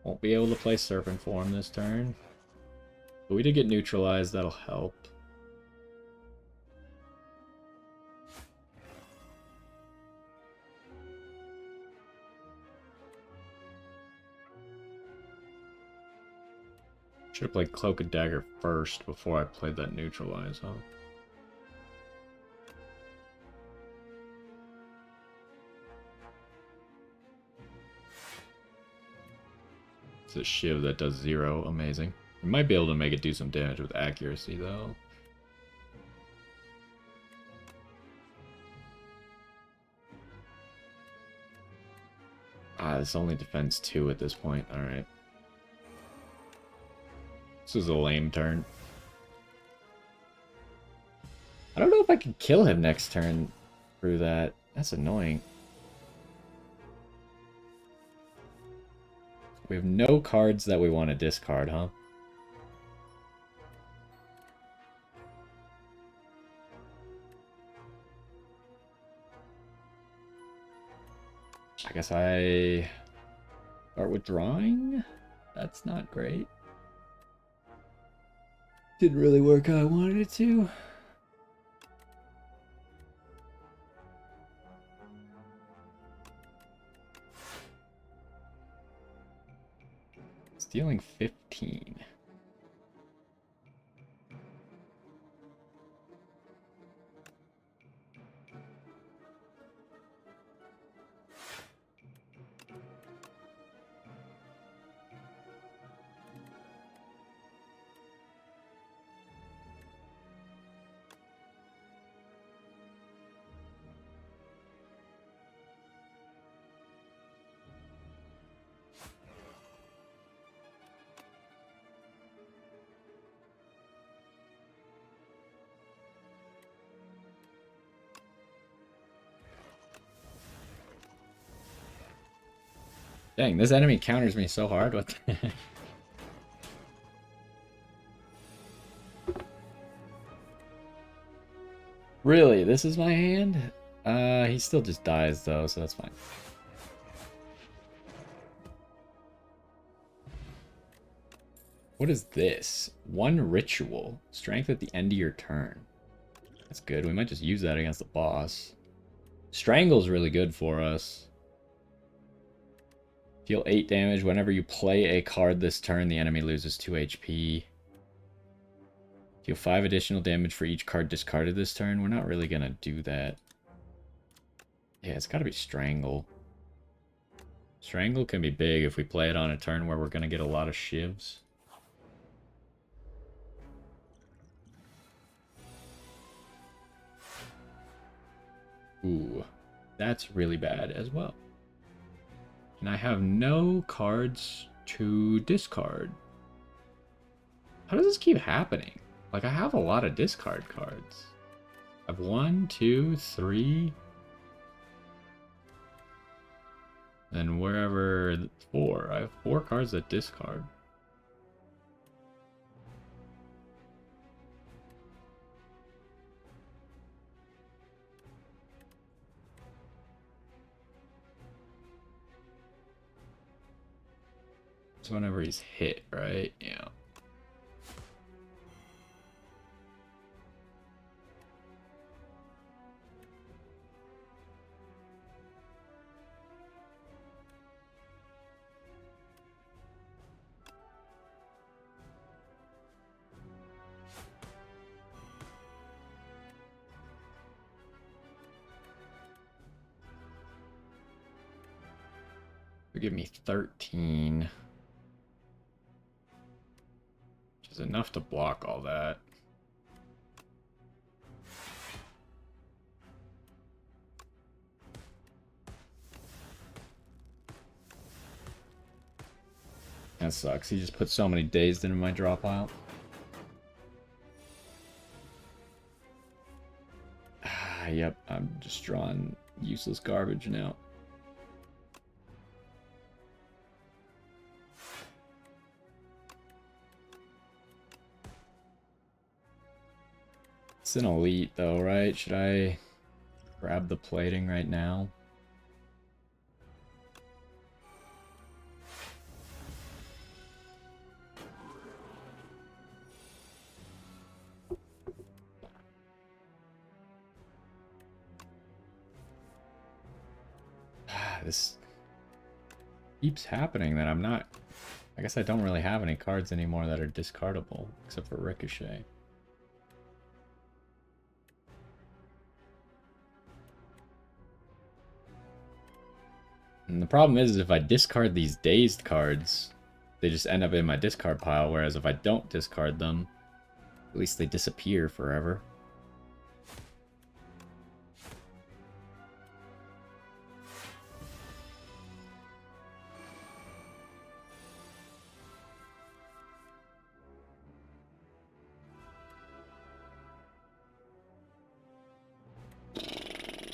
Won't be able to play Serpent Form this turn. But we did get neutralized, that'll help. Should have played Cloak and Dagger first before I played that neutralize, huh? It's a Shiv that does 0. Amazing. We might be able to make it do some damage with accuracy, though. Ah, this only defends 2 at this point. Alright. This is a lame turn. I don't know if I can kill him next turn through that. That's annoying. We have no cards that we want to discard, huh? I guess I start withdrawing? That's not great. Didn't really work how I wanted it to. Stealing 15. Dang, this enemy counters me so hard. What the heck? Really? This is my hand? He still just dies though, so that's fine. What is this? One ritual. Strength at the end of your turn. That's good. We might just use that against the boss. Strangle's really good for us. Deal 8 damage. Whenever you play a card this turn, the enemy loses 2 HP. Deal 5 additional damage for each card discarded this turn. We're not really going to do that. Yeah, it's got to be Strangle. Strangle can be big if we play it on a turn where we're going to get a lot of Shivs. Ooh, that's really bad as well. And I have no cards to discard. How does this keep happening? Like, I have a lot of discard cards. I have 1, 2, 3. And wherever 4. I have 4 cards that discard. So whenever he's hit, right? Yeah. Give me 13. Which is enough to block all that. That sucks. He just put so many dazed into my draw pile. Yep, I'm just drawing useless garbage now. It's an elite though, right? Should I grab the plating right now? This keeps happening that I'm not... I guess I don't really have any cards anymore that are discardable, except for Ricochet. And the problem is if I discard these dazed cards, they just end up in my discard pile, whereas if I don't discard them, at least they disappear forever.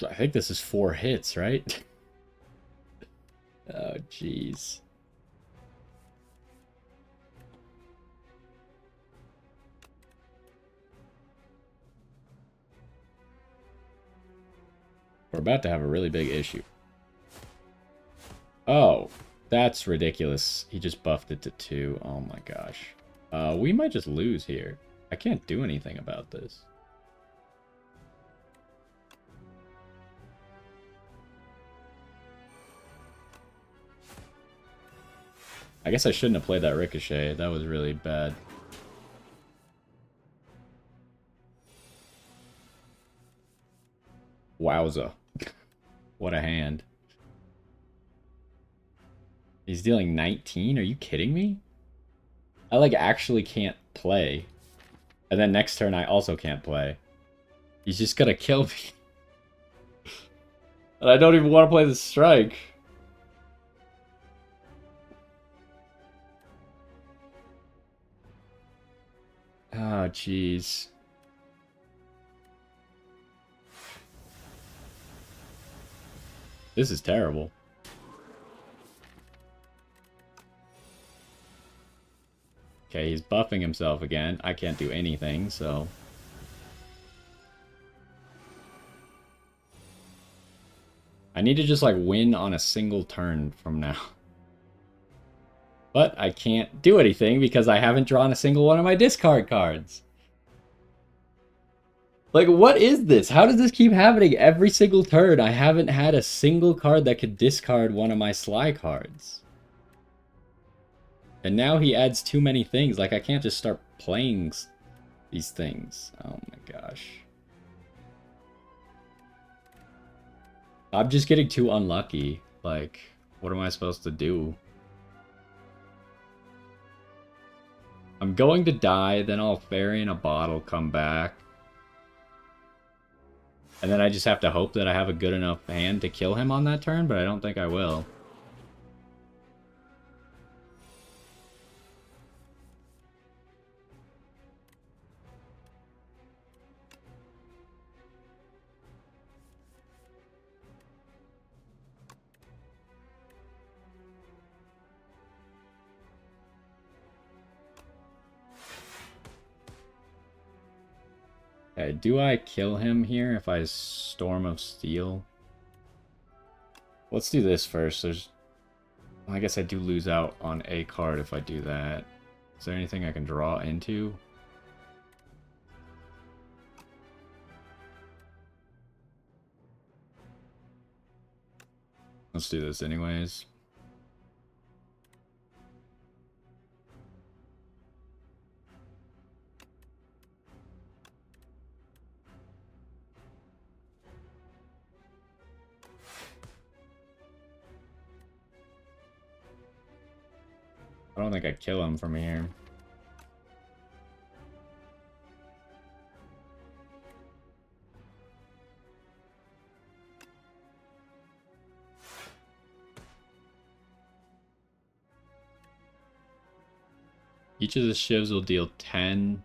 I think this is 4 hits, right? Oh, jeez. We're about to have a really big issue. Oh, that's ridiculous. He just buffed it to 2. Oh my gosh. We might just lose here. I can't do anything about this. I guess I shouldn't have played that Ricochet. That was really bad. Wowza. What a hand. He's dealing 19? Are you kidding me? I, like, actually can't play. And then next turn I also can't play. He's just gonna kill me. And I don't even want to play the strike. Oh, jeez. This is terrible. Okay, he's buffing himself again. I can't do anything, so... I need to just, like, win on a single turn from now. But I can't do anything because I haven't drawn a single one of my discard cards. Like, what is this? How does this keep happening every single turn? I haven't had a single card that could discard one of my Sly cards. And now he adds too many things. Like, I can't just start playing these things. Oh my gosh. I'm just getting too unlucky. Like, what am I supposed to do? I'm going to die, then I'll Fairy in a Bottle come back. And then I just have to hope that I have a good enough hand to kill him on that turn, but I don't think I will. Okay, do I kill him here if I Storm of Steel? Let's do this first. I guess I do lose out on a card if I do that. Is there anything I can draw into? Let's do this anyways. I don't think I kill him from here. Each of the Shivs will deal 10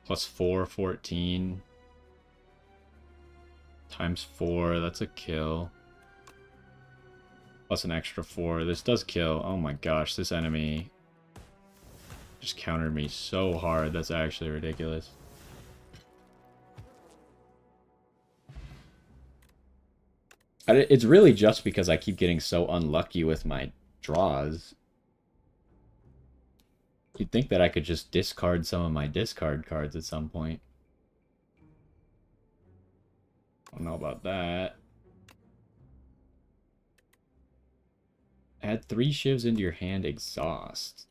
plus 4, 14 times 4. That's a kill. Plus an extra 4. This does kill. Oh my gosh, this enemy just countered me so hard. That's actually ridiculous. It's really just because I keep getting so unlucky with my draws. You'd think that I could just discard some of my discard cards at some point. I don't know about that. Add 3 Shivs into your hand, exhaust.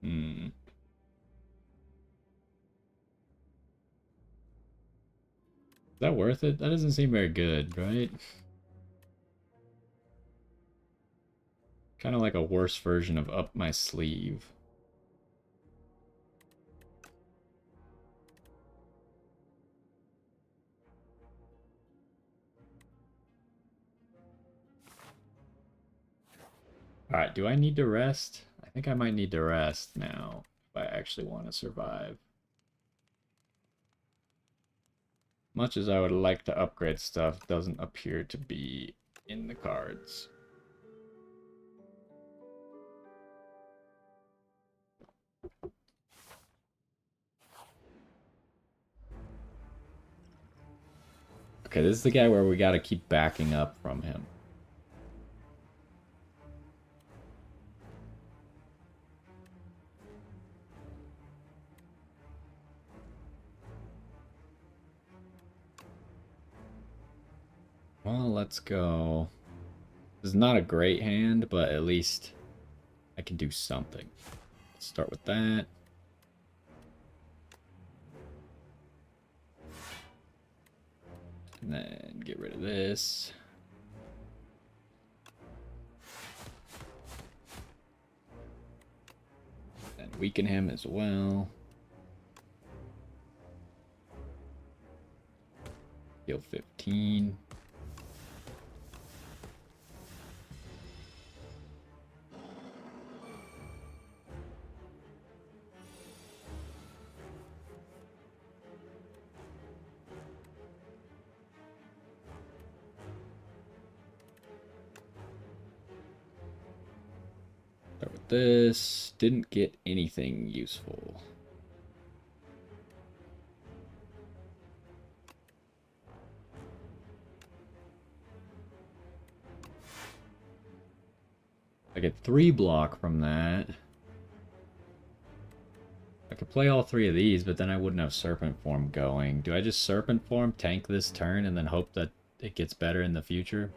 Is that worth it? That doesn't seem very good, right? Kind of like a worse version of Up My Sleeve. Alright, do I need to rest? I think I might need to rest now if I actually want to survive. Much as I would like to upgrade stuff, doesn't appear to be in the cards. Okay, this is the guy where we gotta keep backing up from him. Well, let's go. This is not a great hand, but at least I can do something. Let's start with that. And then get rid of this. And weaken him as well. Heal 15. built this, didn't get anything useful. I get 3 block from that. I could play all 3 of these, but then I wouldn't have Serpent Form going. Do I just Serpent Form, tank this turn, and then hope that it gets better in the future?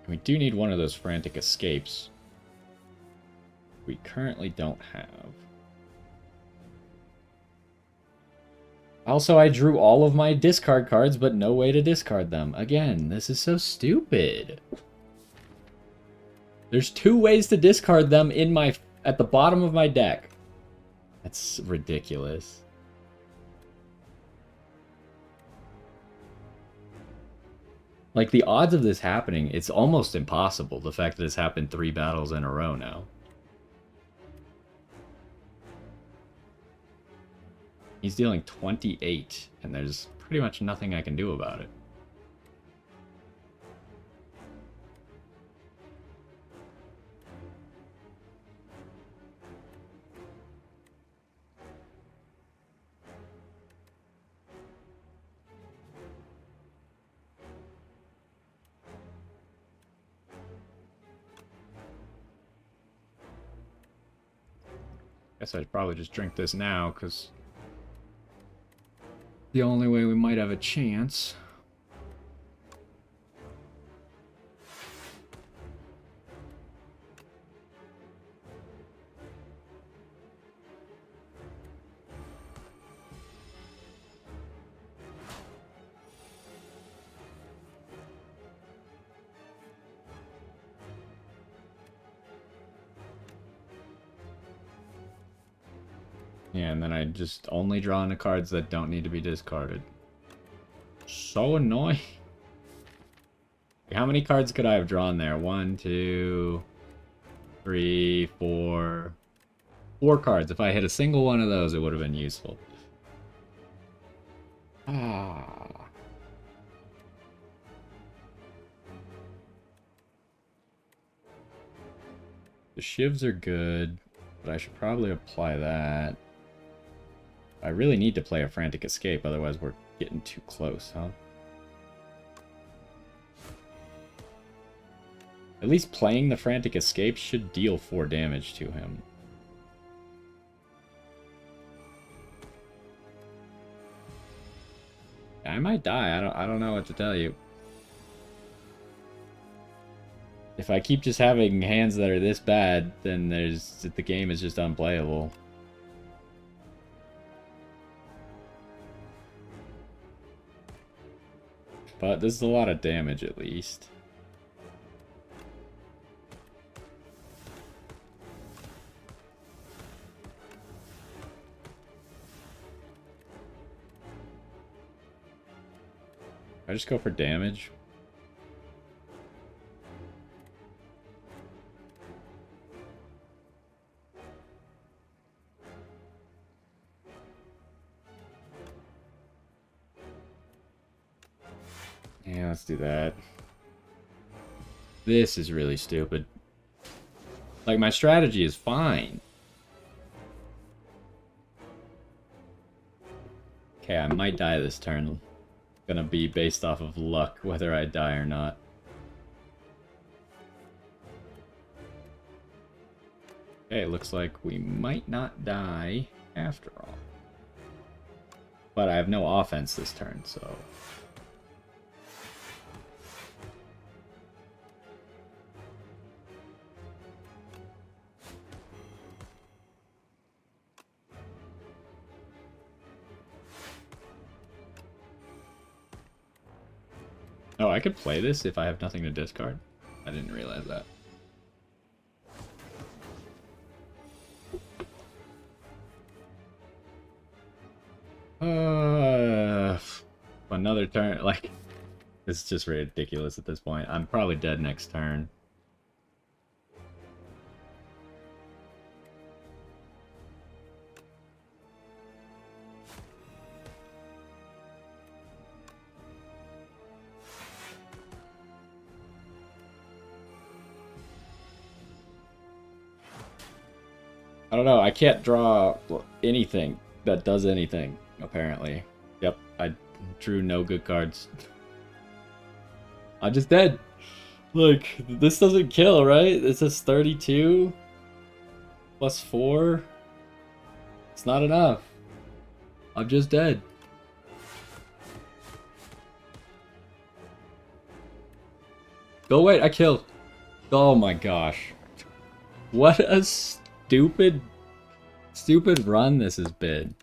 We do need one of those frantic escapes. We currently don't have. Also, I drew all of my discard cards, but no way to discard them. Again, this is so stupid. There's 2 ways to discard them in my at the bottom of my deck. That's ridiculous. Like, the odds of this happening, it's almost impossible. The fact that it's happened 3 battles in a row now. He's dealing 28, and there's pretty much nothing I can do about it. Guess I'd probably just drink this now, because the only way we might have a chance. Yeah, and then I just only draw into cards that don't need to be discarded. So annoying. How many cards could I have drawn there? 1, 2, 3, 4. 4 cards. If I hit a single one of those, it would have been useful. Ah. The Shivs are good, but I should probably apply that. I really need to play a Frantic Escape, otherwise we're getting too close, huh? At least playing the Frantic Escape should deal 4 damage to him. I might die, I don't know what to tell you. If I keep just having hands that are this bad, then the game is just unplayable. But this is a lot of damage, at least. I just go for damage. Yeah, let's do that. This is really stupid. Like, my strategy is fine. Okay, I might die this turn. Gonna be based off of luck, whether I die or not. Okay, looks like we might not die after all. But I have no offense this turn, so... Oh, I could play this if I have nothing to discard? I didn't realize that. Another turn, like, this is just ridiculous at this point. I'm probably dead next turn. I don't know. I can't draw anything that does anything, apparently. Yep, I drew no good cards. I'm just dead. Look, this doesn't kill, right? It says 32 plus 4. It's not enough. I'm just dead. Oh, wait, I killed. Oh my gosh. What a stupid run this has been.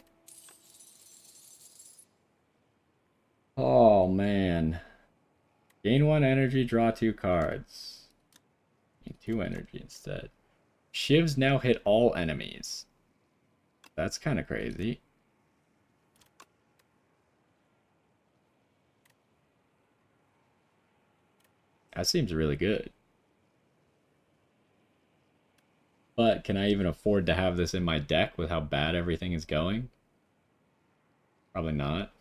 Oh, man. Gain 1 energy, draw 2 cards. Gain 2 energy instead. Shivs now hit all enemies. That's kind of crazy. That seems really good. But can I even afford to have this in my deck with how bad everything is going? Probably not.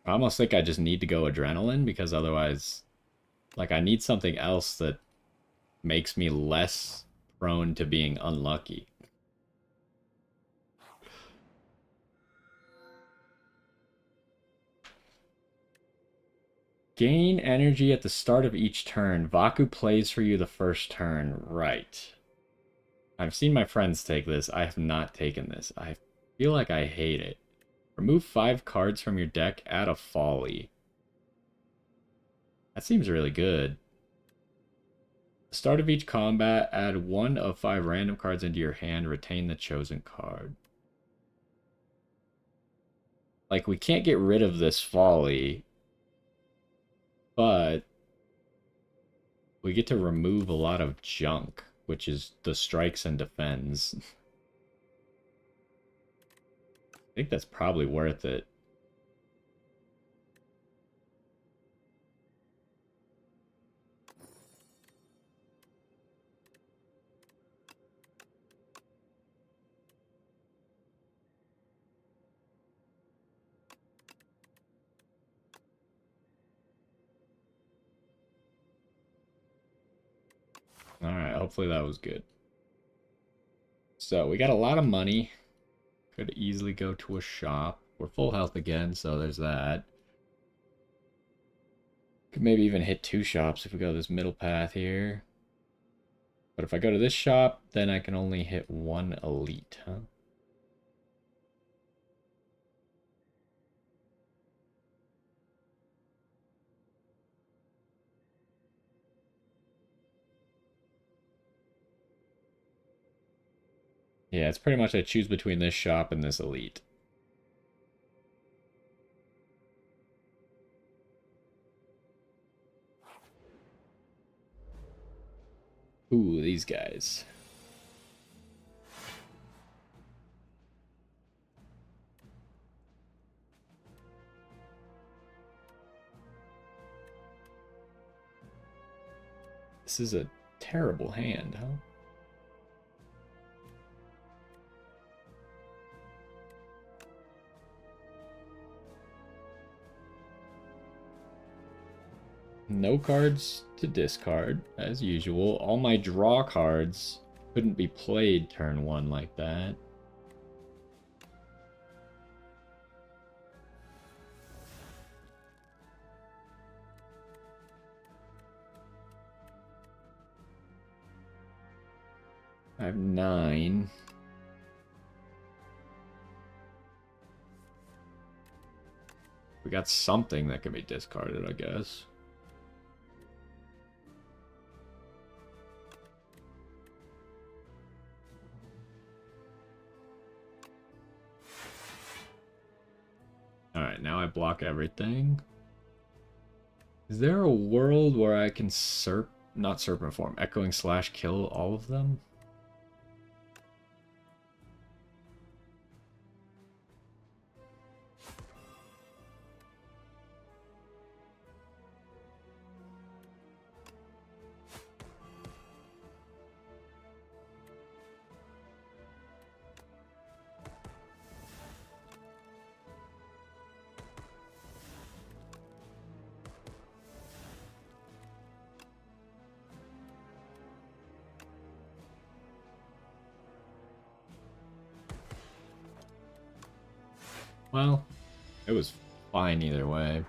I almost think I just need to go Adrenaline because otherwise, like, I need something else that makes me less prone to being unlucky. Gain energy at the start of each turn. Vaku plays for you the first turn. Right. I've seen my friends take this. I have not taken this. I feel like I hate it. Remove 5 cards from your deck. Add a Folly. That seems really good. The start of each combat, add 1 of 5 random cards into your hand. Retain the chosen card. Like, we can't get rid of this Folly, but we get to remove a lot of junk, which is the strikes and defends. I think that's probably worth it. Alright, hopefully that was good. So, we got a lot of money. Could easily go to a shop. We're full health again, so there's that. Could maybe even hit 2 shops if we go this middle path here. But if I go to this shop, then I can only hit 1 elite, huh? Yeah, it's pretty much I choose between this shop and this elite. Ooh, these guys. This is a terrible hand, huh? No cards to discard, as usual. All my draw cards couldn't be played turn 1 like that. I have 9. We got something that can be discarded, I guess. Alright, now I block everything. Is there a world where I can not serpent form, echoing slash kill all of them? Well, it was fine either way.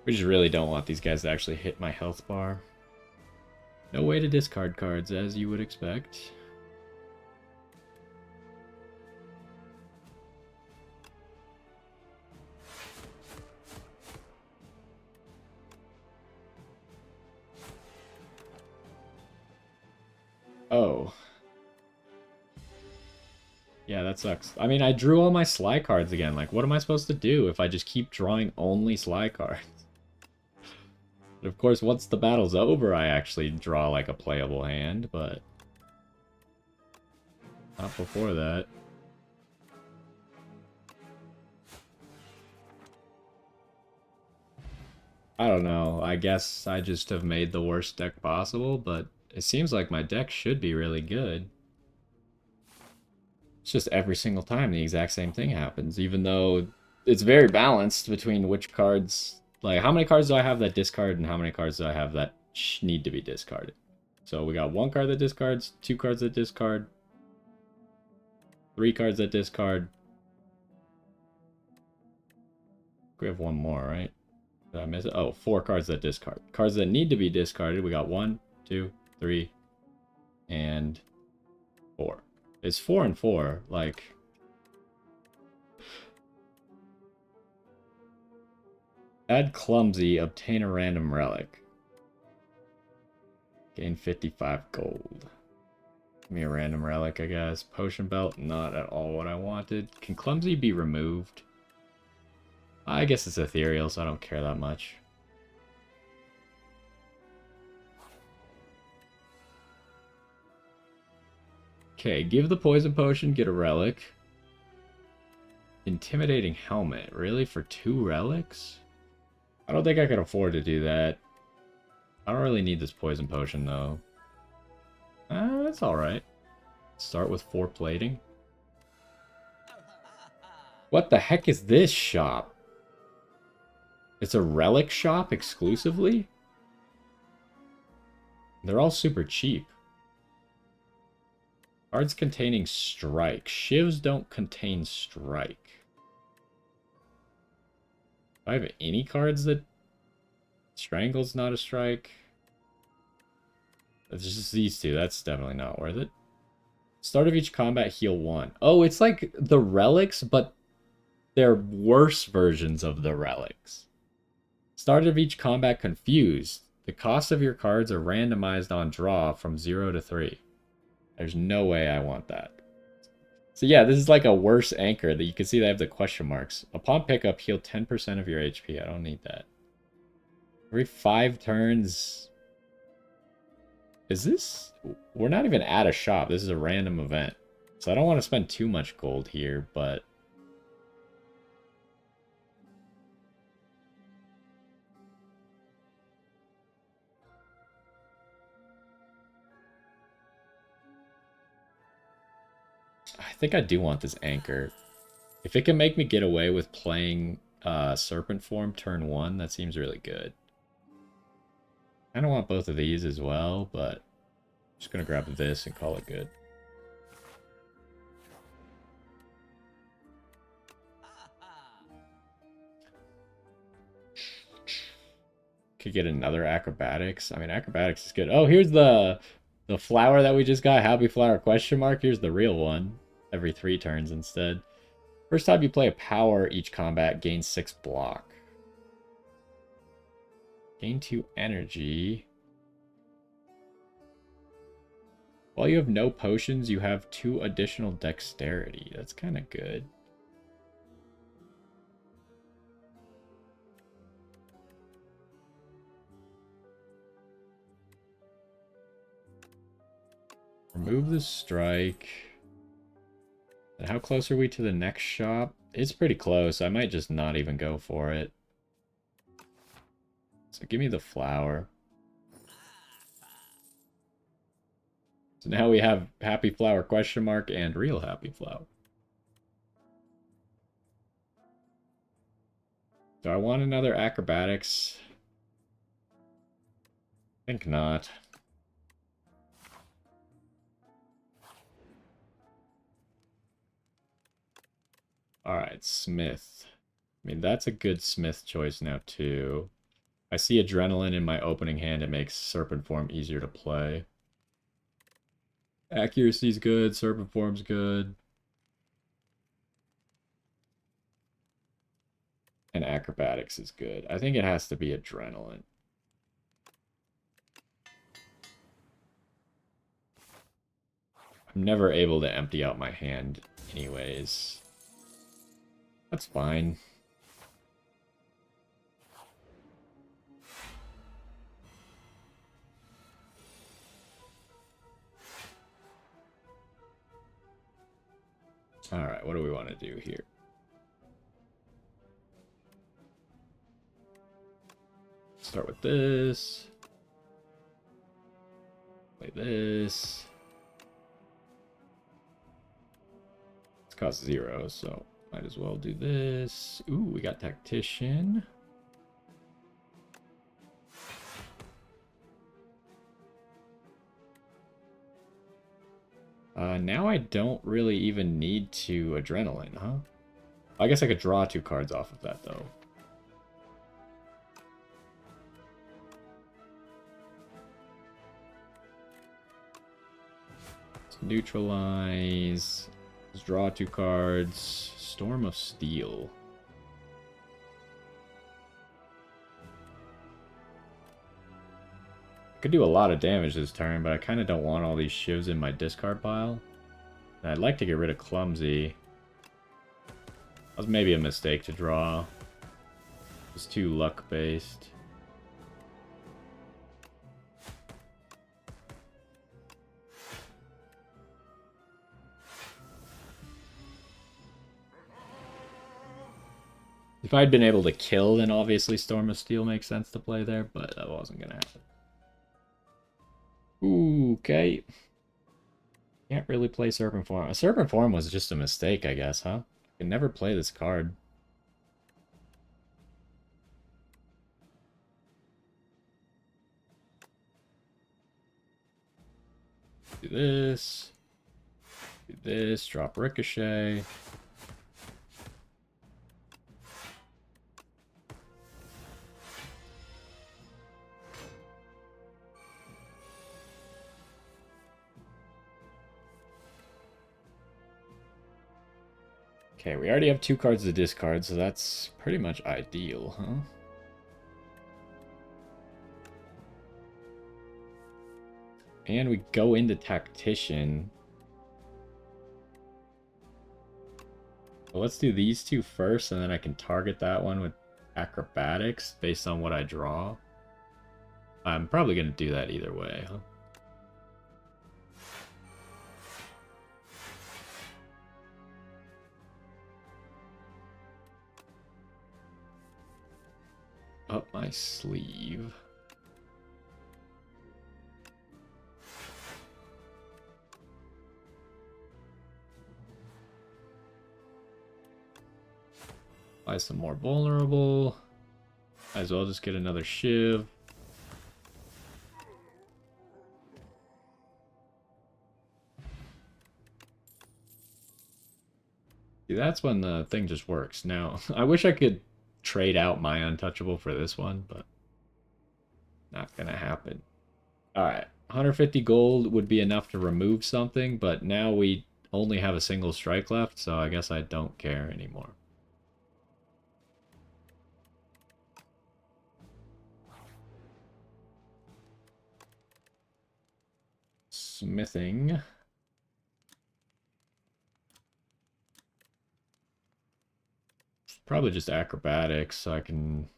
We just really don't want these guys to actually hit my health bar. No way to discard cards, as you would expect. Oh. Yeah, that sucks. I mean, I drew all my Sly cards again. Like, what am I supposed to do if I just keep drawing only Sly cards? But of course, once the battle's over, I actually draw, like, a playable hand, but... not before that. I don't know. I guess I just have made the worst deck possible, but it seems like my deck should be really good. It's just every single time the exact same thing happens, even though it's very balanced between which cards... like, how many cards do I have that discard, and how many cards do I have that need to be discarded? So we got 1 card that discards, 2 cards that discard, 3 cards that discard. We have 1 more, right? Did I miss it? Oh, 4 cards that discard. Cards that need to be discarded, we got 1, 2, 3, and 4. It's 4 and 4, like... add Clumsy, obtain a random relic. Gain 55 gold. Give me a random relic, I guess. Potion belt, not at all what I wanted. Can Clumsy be removed? I guess it's ethereal, so I don't care that much. Okay, give the poison potion, get a relic. Intimidating helmet. Really? For 2 relics? I don't think I can afford to do that. I don't really need this poison potion, though. That's alright. Start with 4 plating. What the heck is this shop? It's a relic shop exclusively? They're all super cheap. Cards containing strike. Shivs don't contain strike. Do I have any cards that... Strangle's not a strike? It's just these 2. That's definitely not worth it. Start of each combat, heal 1. Oh, it's like the relics, but they're worse versions of the relics. Start of each combat, confused. The cost of your cards are randomized on draw from 0 to 3. There's no way I want that. So yeah, this is like a worse anchor that you can see they have the question marks. Upon pickup, heal 10% of your HP. I don't need that. Every 5 turns... is this... we're not even at a shop. This is a random event. So I don't want to spend too much gold here, but... I think I do want this anchor. If it can make me get away with playing Serpent Form turn 1, that seems really good. I don't want both of these as well, but I'm just going to grab this and call it good. Could get another acrobatics. I mean, acrobatics is good. Oh, here's the flower that we just got. Happy flower question mark. Here's the real one. Every 3 turns instead. First time you play a power, each combat gains 6 block. Gain 2 energy. While you have no potions, you have 2 additional dexterity. That's kind of good. Remove the strike. And how close are we to the next shop? It's pretty close. I might just not even go for it. So give me the flower. So now we have happy flower question mark and real happy flower. Do I want another acrobatics? I think not. Alright, Smith. I mean, that's a good Smith choice now, too. I see Adrenaline in my opening hand. It makes Serpent Form easier to play. Accuracy's good. Serpent Form's good. And Acrobatics is good. I think it has to be Adrenaline. I'm never able to empty out my hand anyways. That's fine. Alright, what do we want to do here? Start with this. Play this. It's cost 0, so might as well do this. Ooh, we got Tactician. Now I don't really even need to Adrenaline, huh? I guess I could draw 2 cards off of that, though. Let's neutralize. Let's draw 2 cards. Storm of Steel. Could do a lot of damage this turn, but I kind of don't want all these Shivs in my discard pile. And I'd like to get rid of Clumsy. That was maybe a mistake to draw. It's too luck-based. If I'd been able to kill, then obviously Storm of Steel makes sense to play there, but that wasn't going to happen. Ooh, okay. Can't really play Serpent Form. A Serpent Form was just a mistake, I guess, huh? I can never play this card. Do this. Do this. Drop Ricochet. Okay, we already have 2 cards to discard, so that's pretty much ideal, huh? And we go into Tactician. Well, let's do these 2 first, and then I can target that one with Acrobatics based on what I draw. I'm probably going to do that either way, huh? Up my sleeve. Buy some more vulnerable. Might as well just get another Shiv. See, that's when the thing just works. Now, I wish I could trade out my Untouchable for this one, but not gonna happen. Alright, 150 gold would be enough to remove something, but now we only have a single strike left, so I guess I don't care anymore. Smithing. Probably just Acrobatics, so I can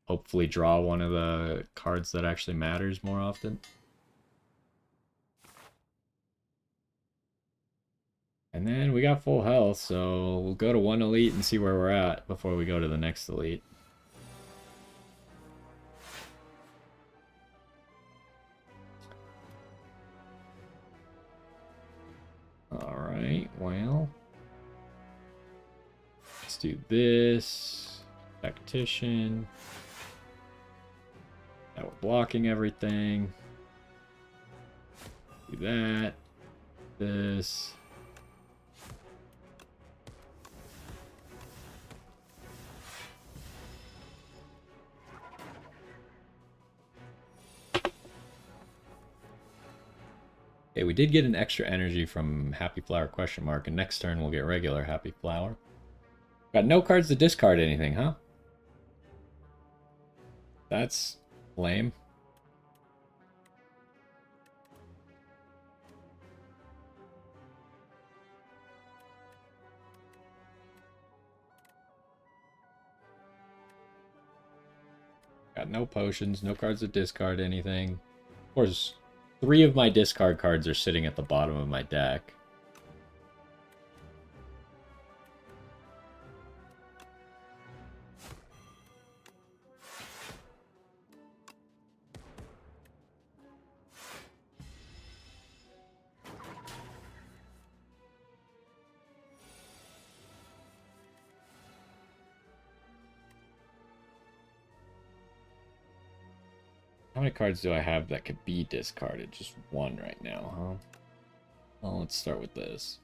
hopefully draw one of the cards that actually matters more often. And then we got full health, so we'll go to 1 elite and see where we're at before we go to the next elite. Alright, well. Let's do this. Tactician. Now we're blocking everything. Do that. This. Okay, we did get an extra energy from Happy Flower question mark, and next turn we'll get regular Happy Flower. Got no cards to discard anything, huh? That's lame. Got no potions, no cards to discard anything. Of course, 3 of my discard cards are sitting at the bottom of my deck. How many cards do I have that could be discarded? Just 1 right now, huh? Well, let's start with this.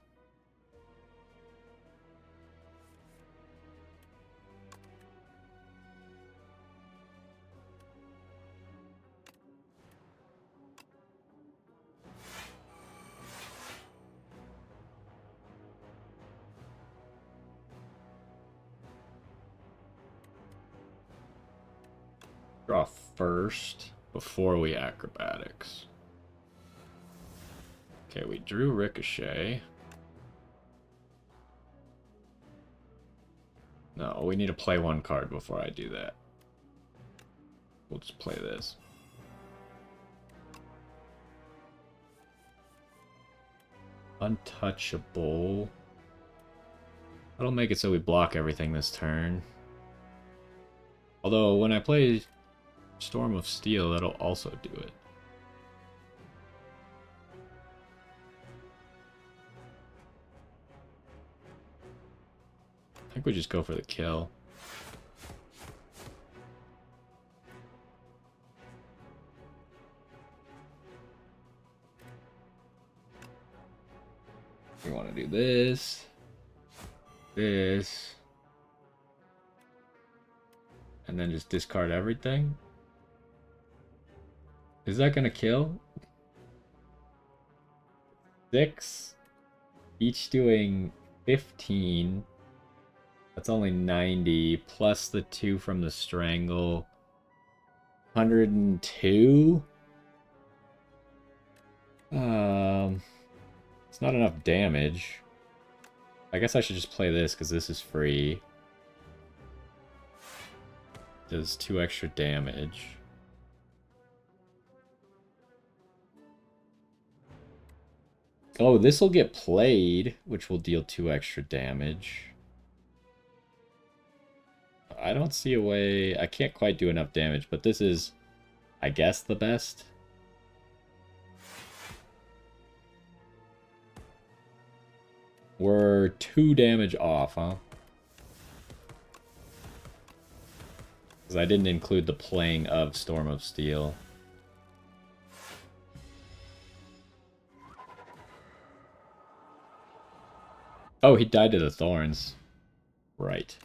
Draw first before we acrobatics. Okay, we drew Ricochet. No, we need to play 1 card before I do that. We'll just play this. Untouchable. That'll make it so we block everything this turn. Although, when I play Storm of Steel, that'll also do it. I think we just go for the kill. We want to do this. This. And then just discard everything. Is that gonna kill? 6. Each doing 15. That's only 90. Plus the 2 from the strangle. 102? It's not enough damage. I guess I should just play this because this is free. Does 2 extra damage. Oh, this will get played, which will deal 2 extra damage. I don't see a way... I can't quite do enough damage, but this is, I guess, the best. We're 2 damage off, huh? Because I didn't include the playing of Storm of Steel. Oh, he died to the thorns. Right.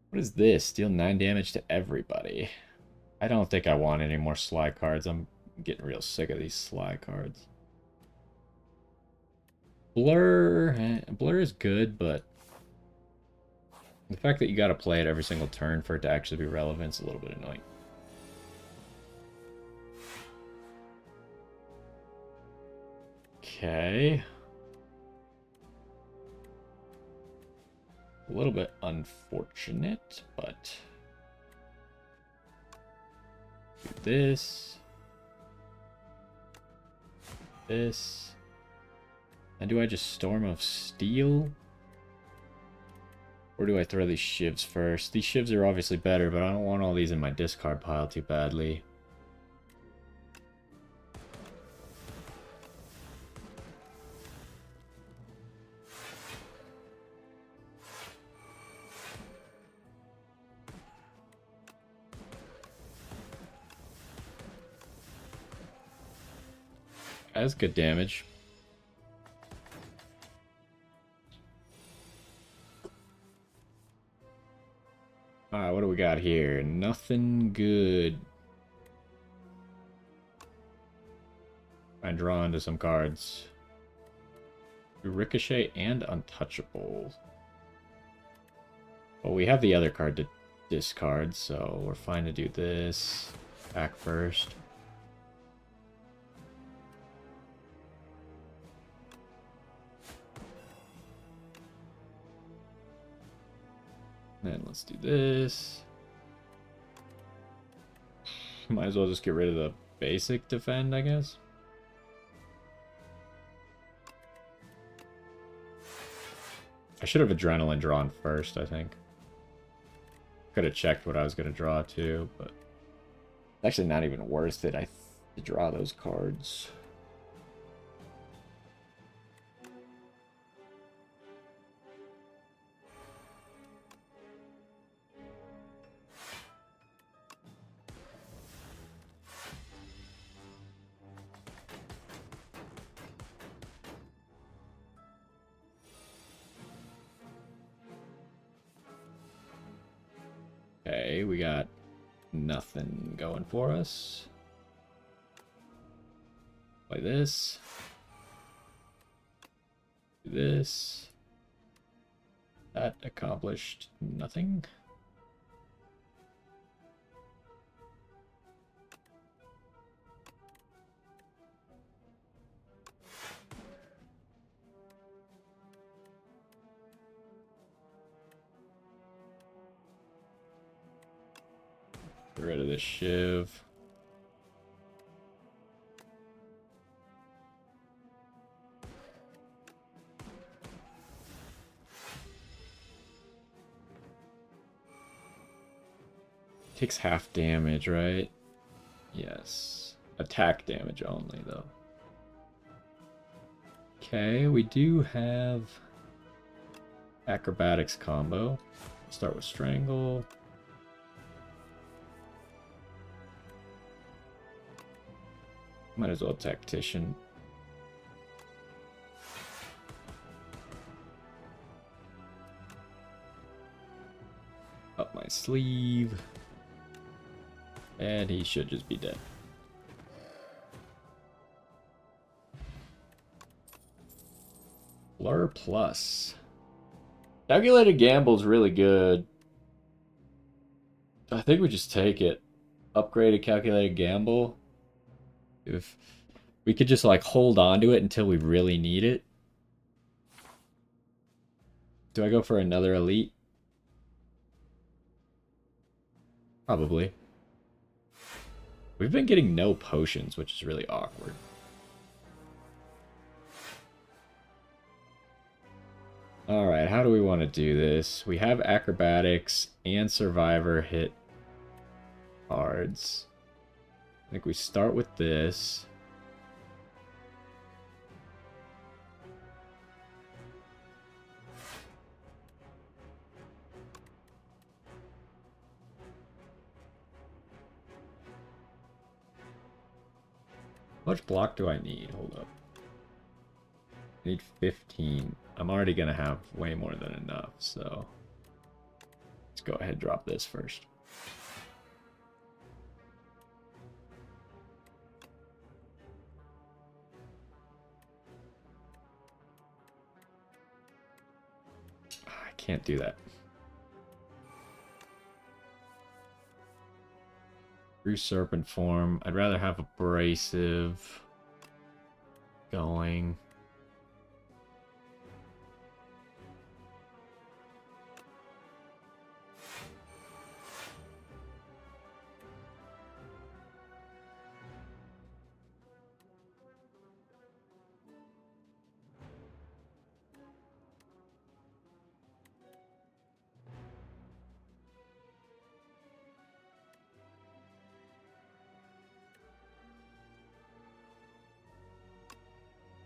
What is this? Deal 9 damage to everybody. I don't think I want any more Sly cards. I'm getting real sick of these Sly cards. Blur... Blur is good, but... the fact that you gotta play it every single turn for it to actually be relevant is a little bit annoying. Okay. A little bit unfortunate, but... do this. This. And do I just Storm of Steel? Or do I throw these Shivs first? These Shivs are obviously better, but I don't want all these in my discard pile too badly. That's good damage. Alright, what do we got here? Nothing good. Try and draw into some cards. Ricochet and Untouchable. Well, we have the other card to discard, so we're fine to do this. Back first. Then let's do this. Might as well just get rid of the basic defend, I guess. I should have adrenaline drawn first, I think. Could have checked what I was going to draw too, but it's actually not even worth it to draw those cards. Okay, we got nothing going for us. Play this. Do this. That accomplished nothing. Get rid of this Shiv. Takes half damage, right? Yes. Attack damage only, though. Okay, we do have acrobatics combo. Start with Strangle. Might as well Tactician. Up my sleeve. And he should just be dead. Blur Plus. Calculated Gamble's really good. I think we just take it. Upgraded Calculated Gamble. If we could just like hold on to it until we really need it. Do I go for another elite? Probably. We've been getting no potions, which is really awkward. Alright, how do we want to do this? We have acrobatics and survivor hit cards. I think we start with this. How much block do I need? Hold up. I need 15. I'm already going to have way more than enough, so let's go ahead and drop this first. I can't do that. Through Serpent Form. I'd rather have Abrasive going.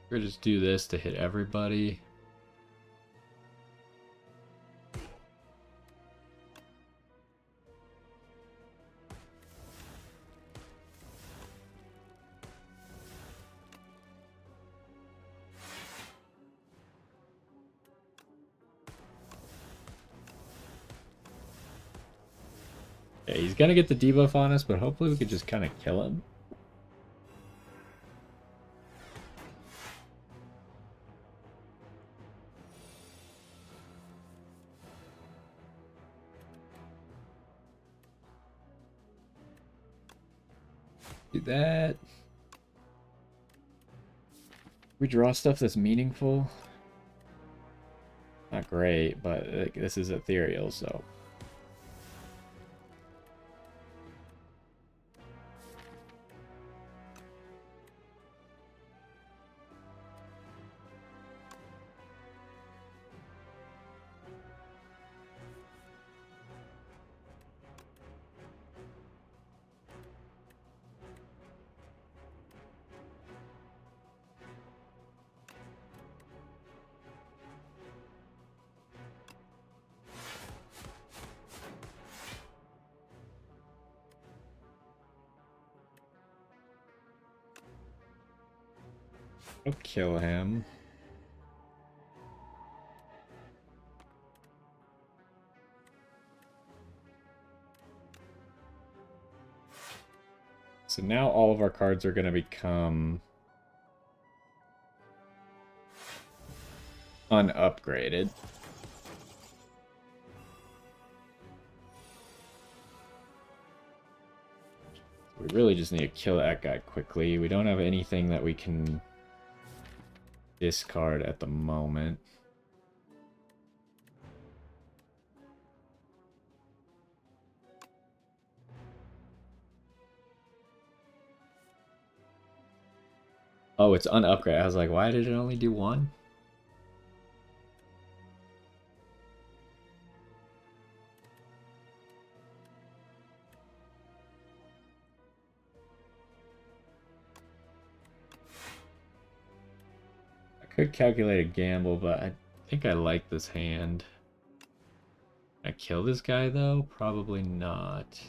We're just do this to hit everybody. Okay, he's gonna get the debuff on us, but hopefully we could just kind of kill him. Do that. We draw stuff that's meaningful. Not great, but like, this is ethereal, so. I'll kill him. So now all of our cards are going to become unupgraded. We really just need to kill that guy quickly. We don't have anything that we can discard at the moment. Oh, it's unupgraded. I was like, why did it only do one? I could calculate a gamble, but I think I like this hand. Can I kill this guy, though? Probably not.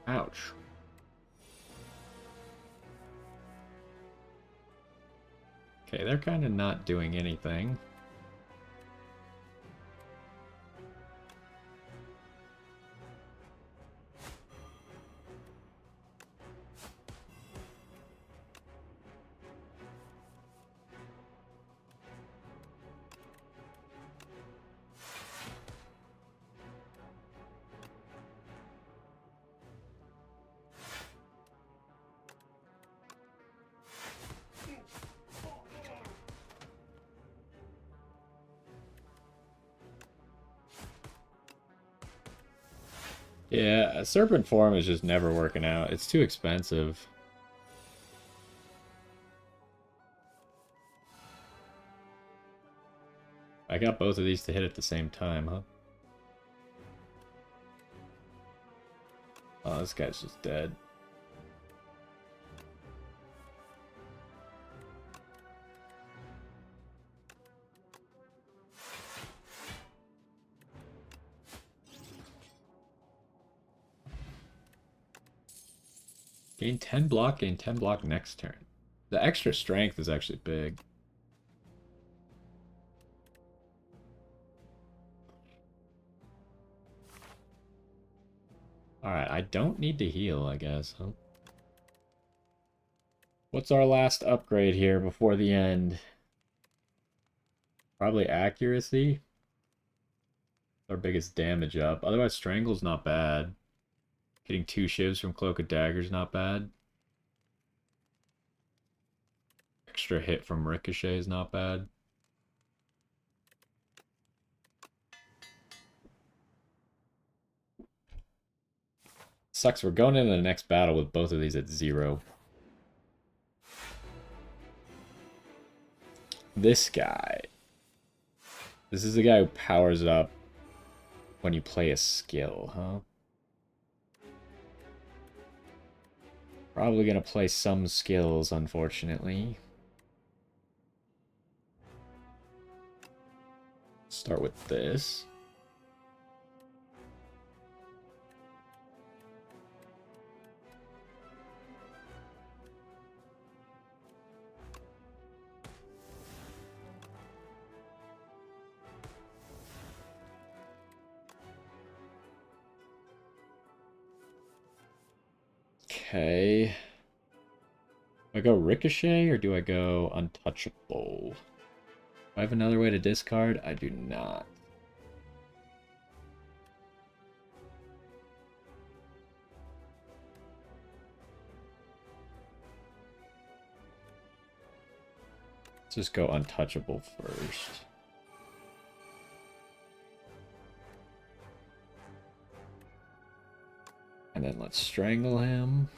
Ouch. Okay, they're kind of not doing anything. Yeah, a serpent form is just never working out. It's too expensive. I got both of these to hit at the same time, huh? Oh, this guy's just dead. Gain 10 block next turn. The extra strength is actually big. Alright, I don't need to heal, I guess, huh? What's our last upgrade here before the end? Probably accuracy. Our biggest damage up. Otherwise, strangle's not bad. Getting 2 shivs from Cloak of Dagger's not bad. Extra hit from Ricochet is not bad. Sucks, we're going into the next battle with both of these at 0. This guy. This is the guy who powers up when you play a skill, huh? Probably gonna play some skills, unfortunately. Start with this. Okay. Do I go Ricochet or do I go Untouchable? Do I have another way to discard? I do not. Let's just go Untouchable first. And then let's Strangle him.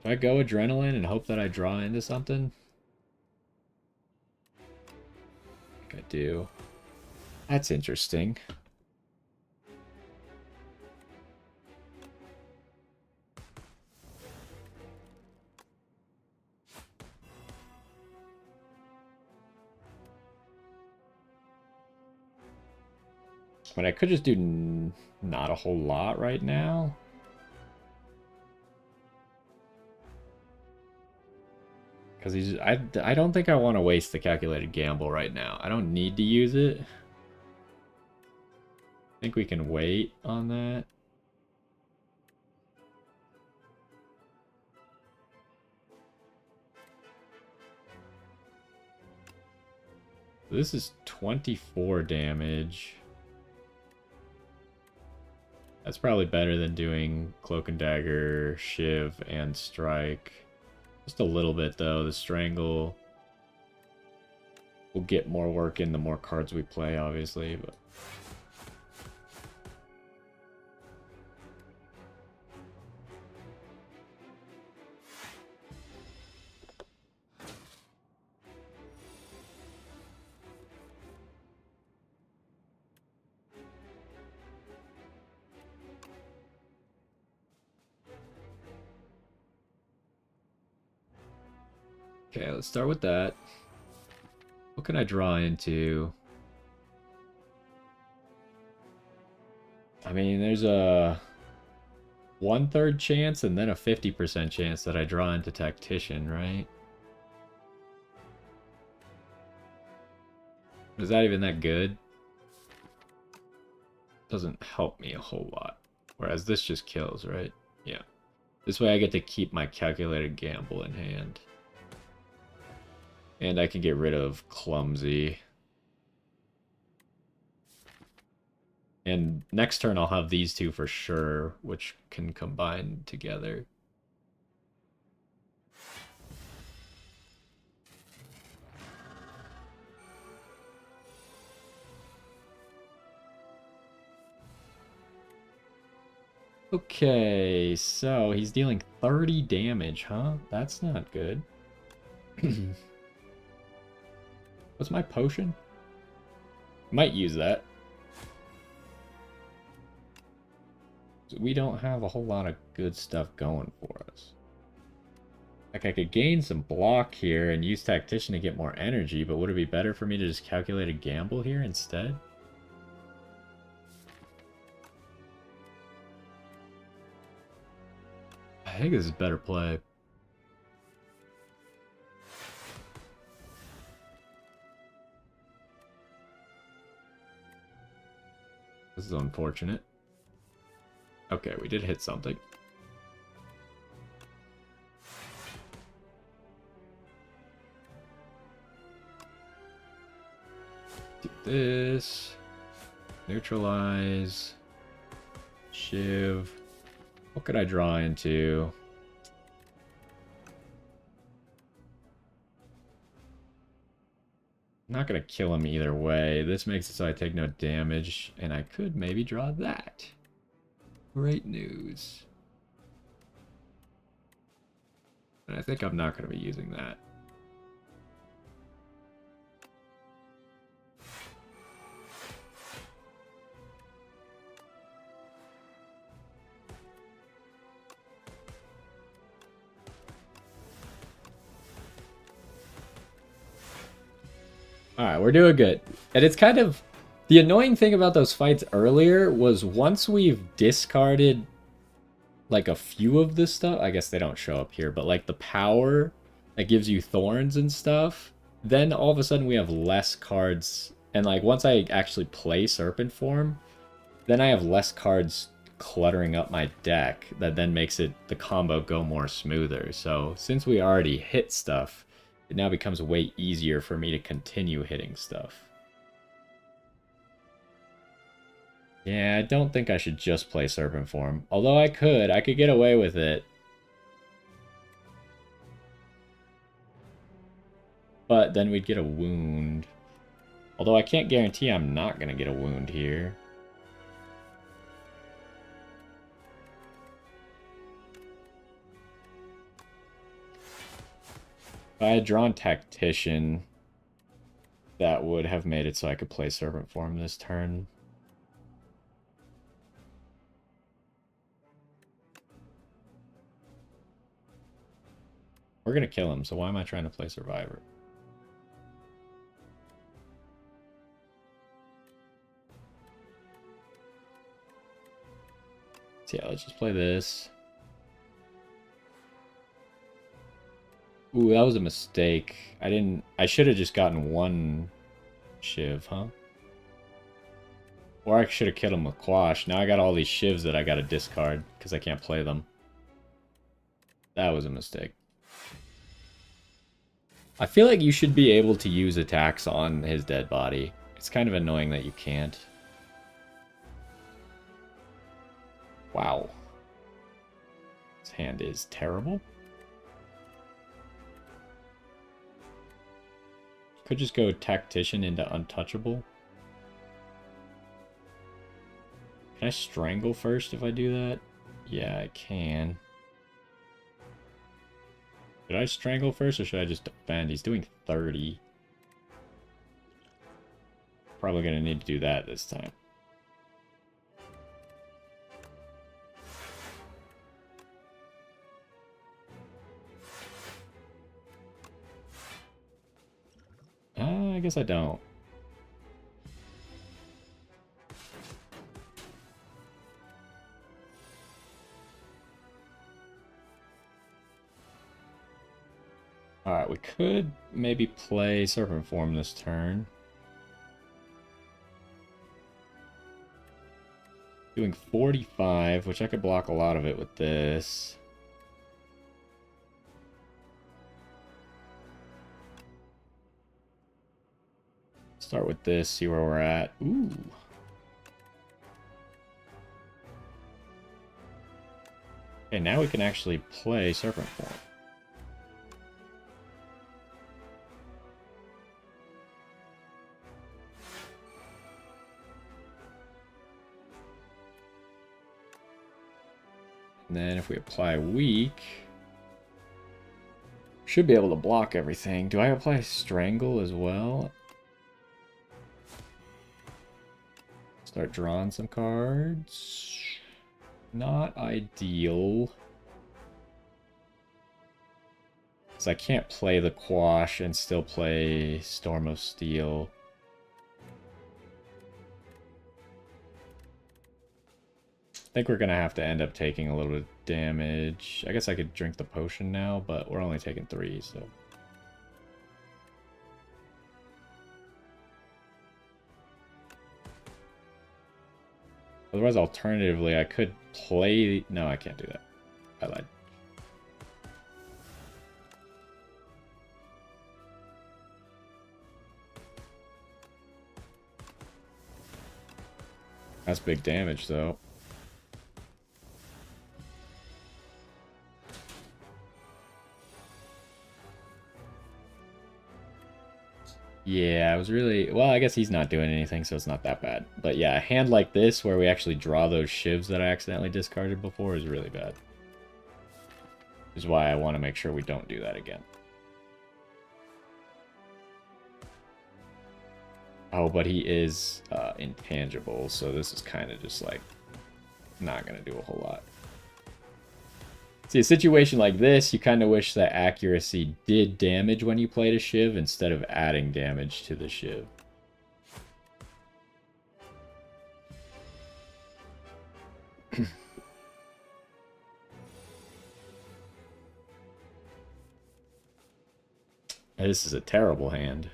Do I go Adrenaline and hope that I draw into something? I think I do. That's interesting. I mean, I could just do not a whole lot right now. Because I don't think I want to waste the calculated gamble right now. I don't need to use it. I think we can wait on that. This is 24 damage. That's probably better than doing Cloak and Dagger, Shiv, and Strike. Just a little bit, though. The Strangle will get more work in the more cards we play, obviously. But okay, let's start with that. What can I draw into? I mean, there's a 1/3 chance and then a 50% chance that I draw into Tactician, right? Is that even that good? Doesn't help me a whole lot. Whereas this just kills, right? Yeah. This way I get to keep my calculated gamble in hand. And I can get rid of Clumsy. And next turn I'll have these two for sure, which can combine together. Okay, so he's dealing 30 damage, huh? That's not good. What's my potion? Might use that. We don't have a whole lot of good stuff going for us. Like, I could gain some block here and use Tactician to get more energy, but would it be better for me to just calculate a gamble here instead? I think this is better play. This is unfortunate. Okay, we did hit something. Do this. Neutralize. Shiv. What could I draw into? I'm not going to kill him either way. This makes it so I take no damage, and I could maybe draw that. Great news. And I think I'm not going to be using that. Alright, we're doing good. And it's kind of... The annoying thing about those fights earlier was once we've discarded like a few of this stuff, I guess they don't show up here, but like the power that gives you thorns and stuff, then all of a sudden we have less cards. And like once I actually play Serpent Form, then I have less cards cluttering up my deck that then makes it the combo go more smoother. So since we already hit stuff, it now becomes way easier for me to continue hitting stuff. Yeah, I don't think I should just play Serpent Form. Although I could get away with it. But then we'd get a wound. Although I can't guarantee I'm not going to get a wound here. If I had drawn Tactician, that would have made it so I could play Serpent Form this turn. We're going to kill him, so why am I trying to play Survivor? So yeah, let's just play this. Ooh, that was a mistake. I should have just gotten one Shiv, huh? Or I should have killed him with Quash. Now I got all these Shivs that I gotta discard because I can't play them. That was a mistake. I feel like you should be able to use attacks on his dead body. It's kind of annoying that you can't. Wow. This hand is terrible. Could just go Tactician into Untouchable. Can I Strangle first if I do that? Yeah, I can. Should I Strangle first or should I just defend? He's doing 30. Probably going to need to do that this time. I guess I don't. Alright, we could maybe play Serpent Form this turn. Doing 45, which I could block a lot of it with this. Start with this, see where we're at. Ooh. Okay, now we can actually play Serpent Form. And then if we apply Weak, should be able to block everything. Do I apply Strangle as well? Start drawing some cards. Not ideal. Because I can't play the Quash and still play Storm of Steel. I think we're going to have to end up taking a little bit of damage. I guess I could drink the potion now, but we're only taking 3, so... Otherwise, alternatively, I could play... No, I can't do that. I lied. That's big damage, though. Yeah, I was really... Well, I guess he's not doing anything, so it's not that bad. But yeah, a hand like this, where we actually draw those Shivs that I accidentally discarded before, is really bad. Which is why I want to make sure we don't do that again. Oh, but he is intangible, so this is kind of just like not going to do a whole lot. See, a situation like this, you kind of wish that accuracy did damage when you played a Shiv instead of adding damage to the Shiv. This is a terrible hand.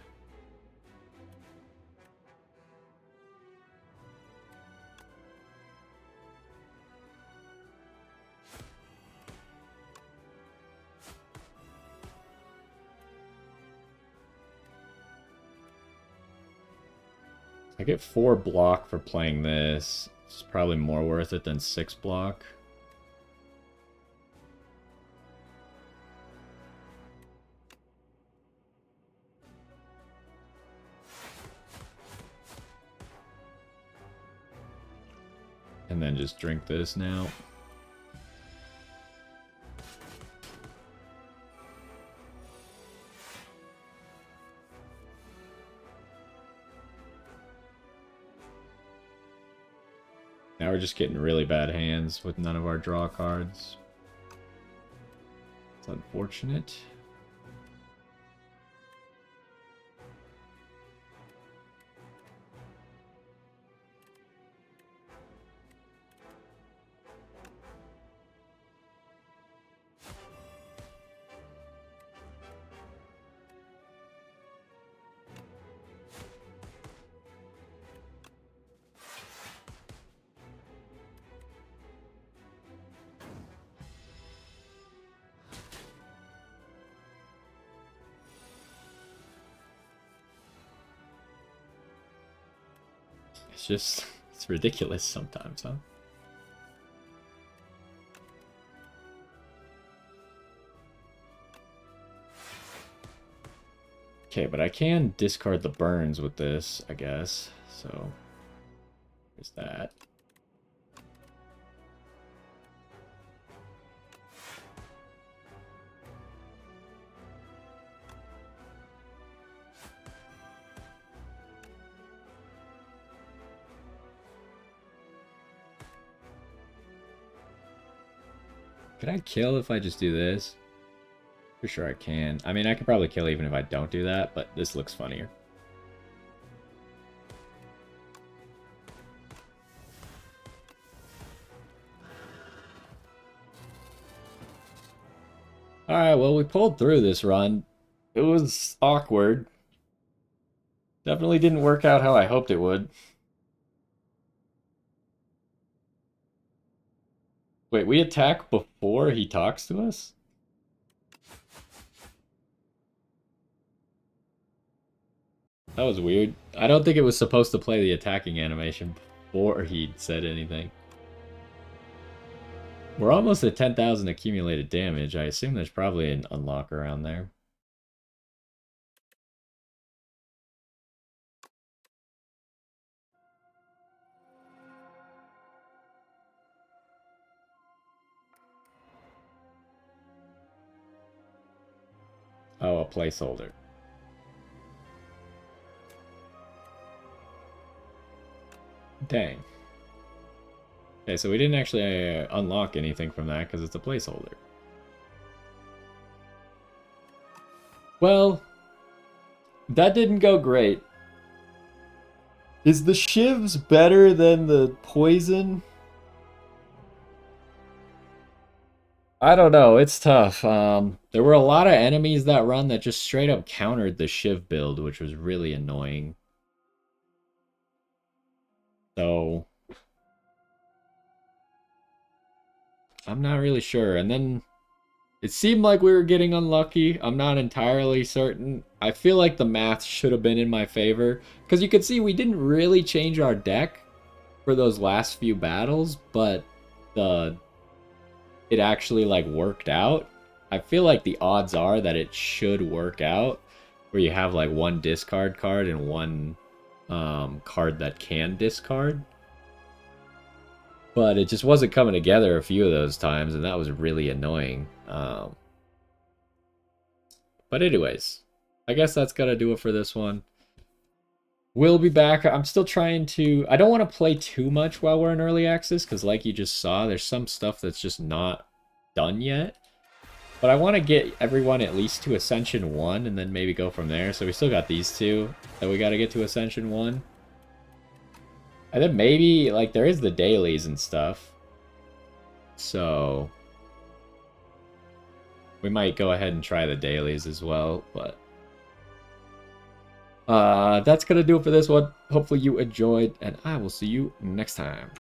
I get 4 block for playing this. It's probably more worth it than 6 block. And then just drink this now. Now we're just getting really bad hands with none of our draw cards. It's unfortunate. It's just, it's ridiculous sometimes, huh? Okay, but I can discard the burns with this, I guess. So, there's that. Can I kill if I just do this? For sure I can. I mean, I could probably kill even if I don't do that, but this looks funnier. Alright, well, we pulled through this run. It was awkward. Definitely didn't work out how I hoped it would. Wait, we attack before he talks to us? That was weird. I don't think it was supposed to play the attacking animation before he said anything. We're almost at 10,000 accumulated damage. I assume there's probably an unlock around there. Oh, a placeholder. Dang. Okay, so we didn't actually unlock anything from that because it's a placeholder. Well, that didn't go great. Is the Shivs better than the poison? I don't know, it's tough. There were a lot of enemies that run that just straight up countered the Shiv build, which was really annoying. So, I'm not really sure. And then it seemed like we were getting unlucky. I'm not entirely certain. I feel like the math should have been in my favor. Because you could see we didn't really change our deck for those last few battles, but it actually like worked out. I feel like the odds are that it should work out, where you have like one discard card and one card that can discard. But it just wasn't coming together a few of those times, and that was really annoying. But anyways, I guess that's gonna do it for this one. We'll be back. I'm still trying to... I don't want to play too much while we're in early access, because like you just saw, there's some stuff that's just not done yet. But I want to get everyone at least to Ascension 1, and then maybe go from there. So we still got these two that we got to get to Ascension 1. And then maybe, like, there is the dailies and stuff. So we might go ahead and try the dailies as well, but... that's going to do it for this one. Hopefully you enjoyed, and I will see you next time.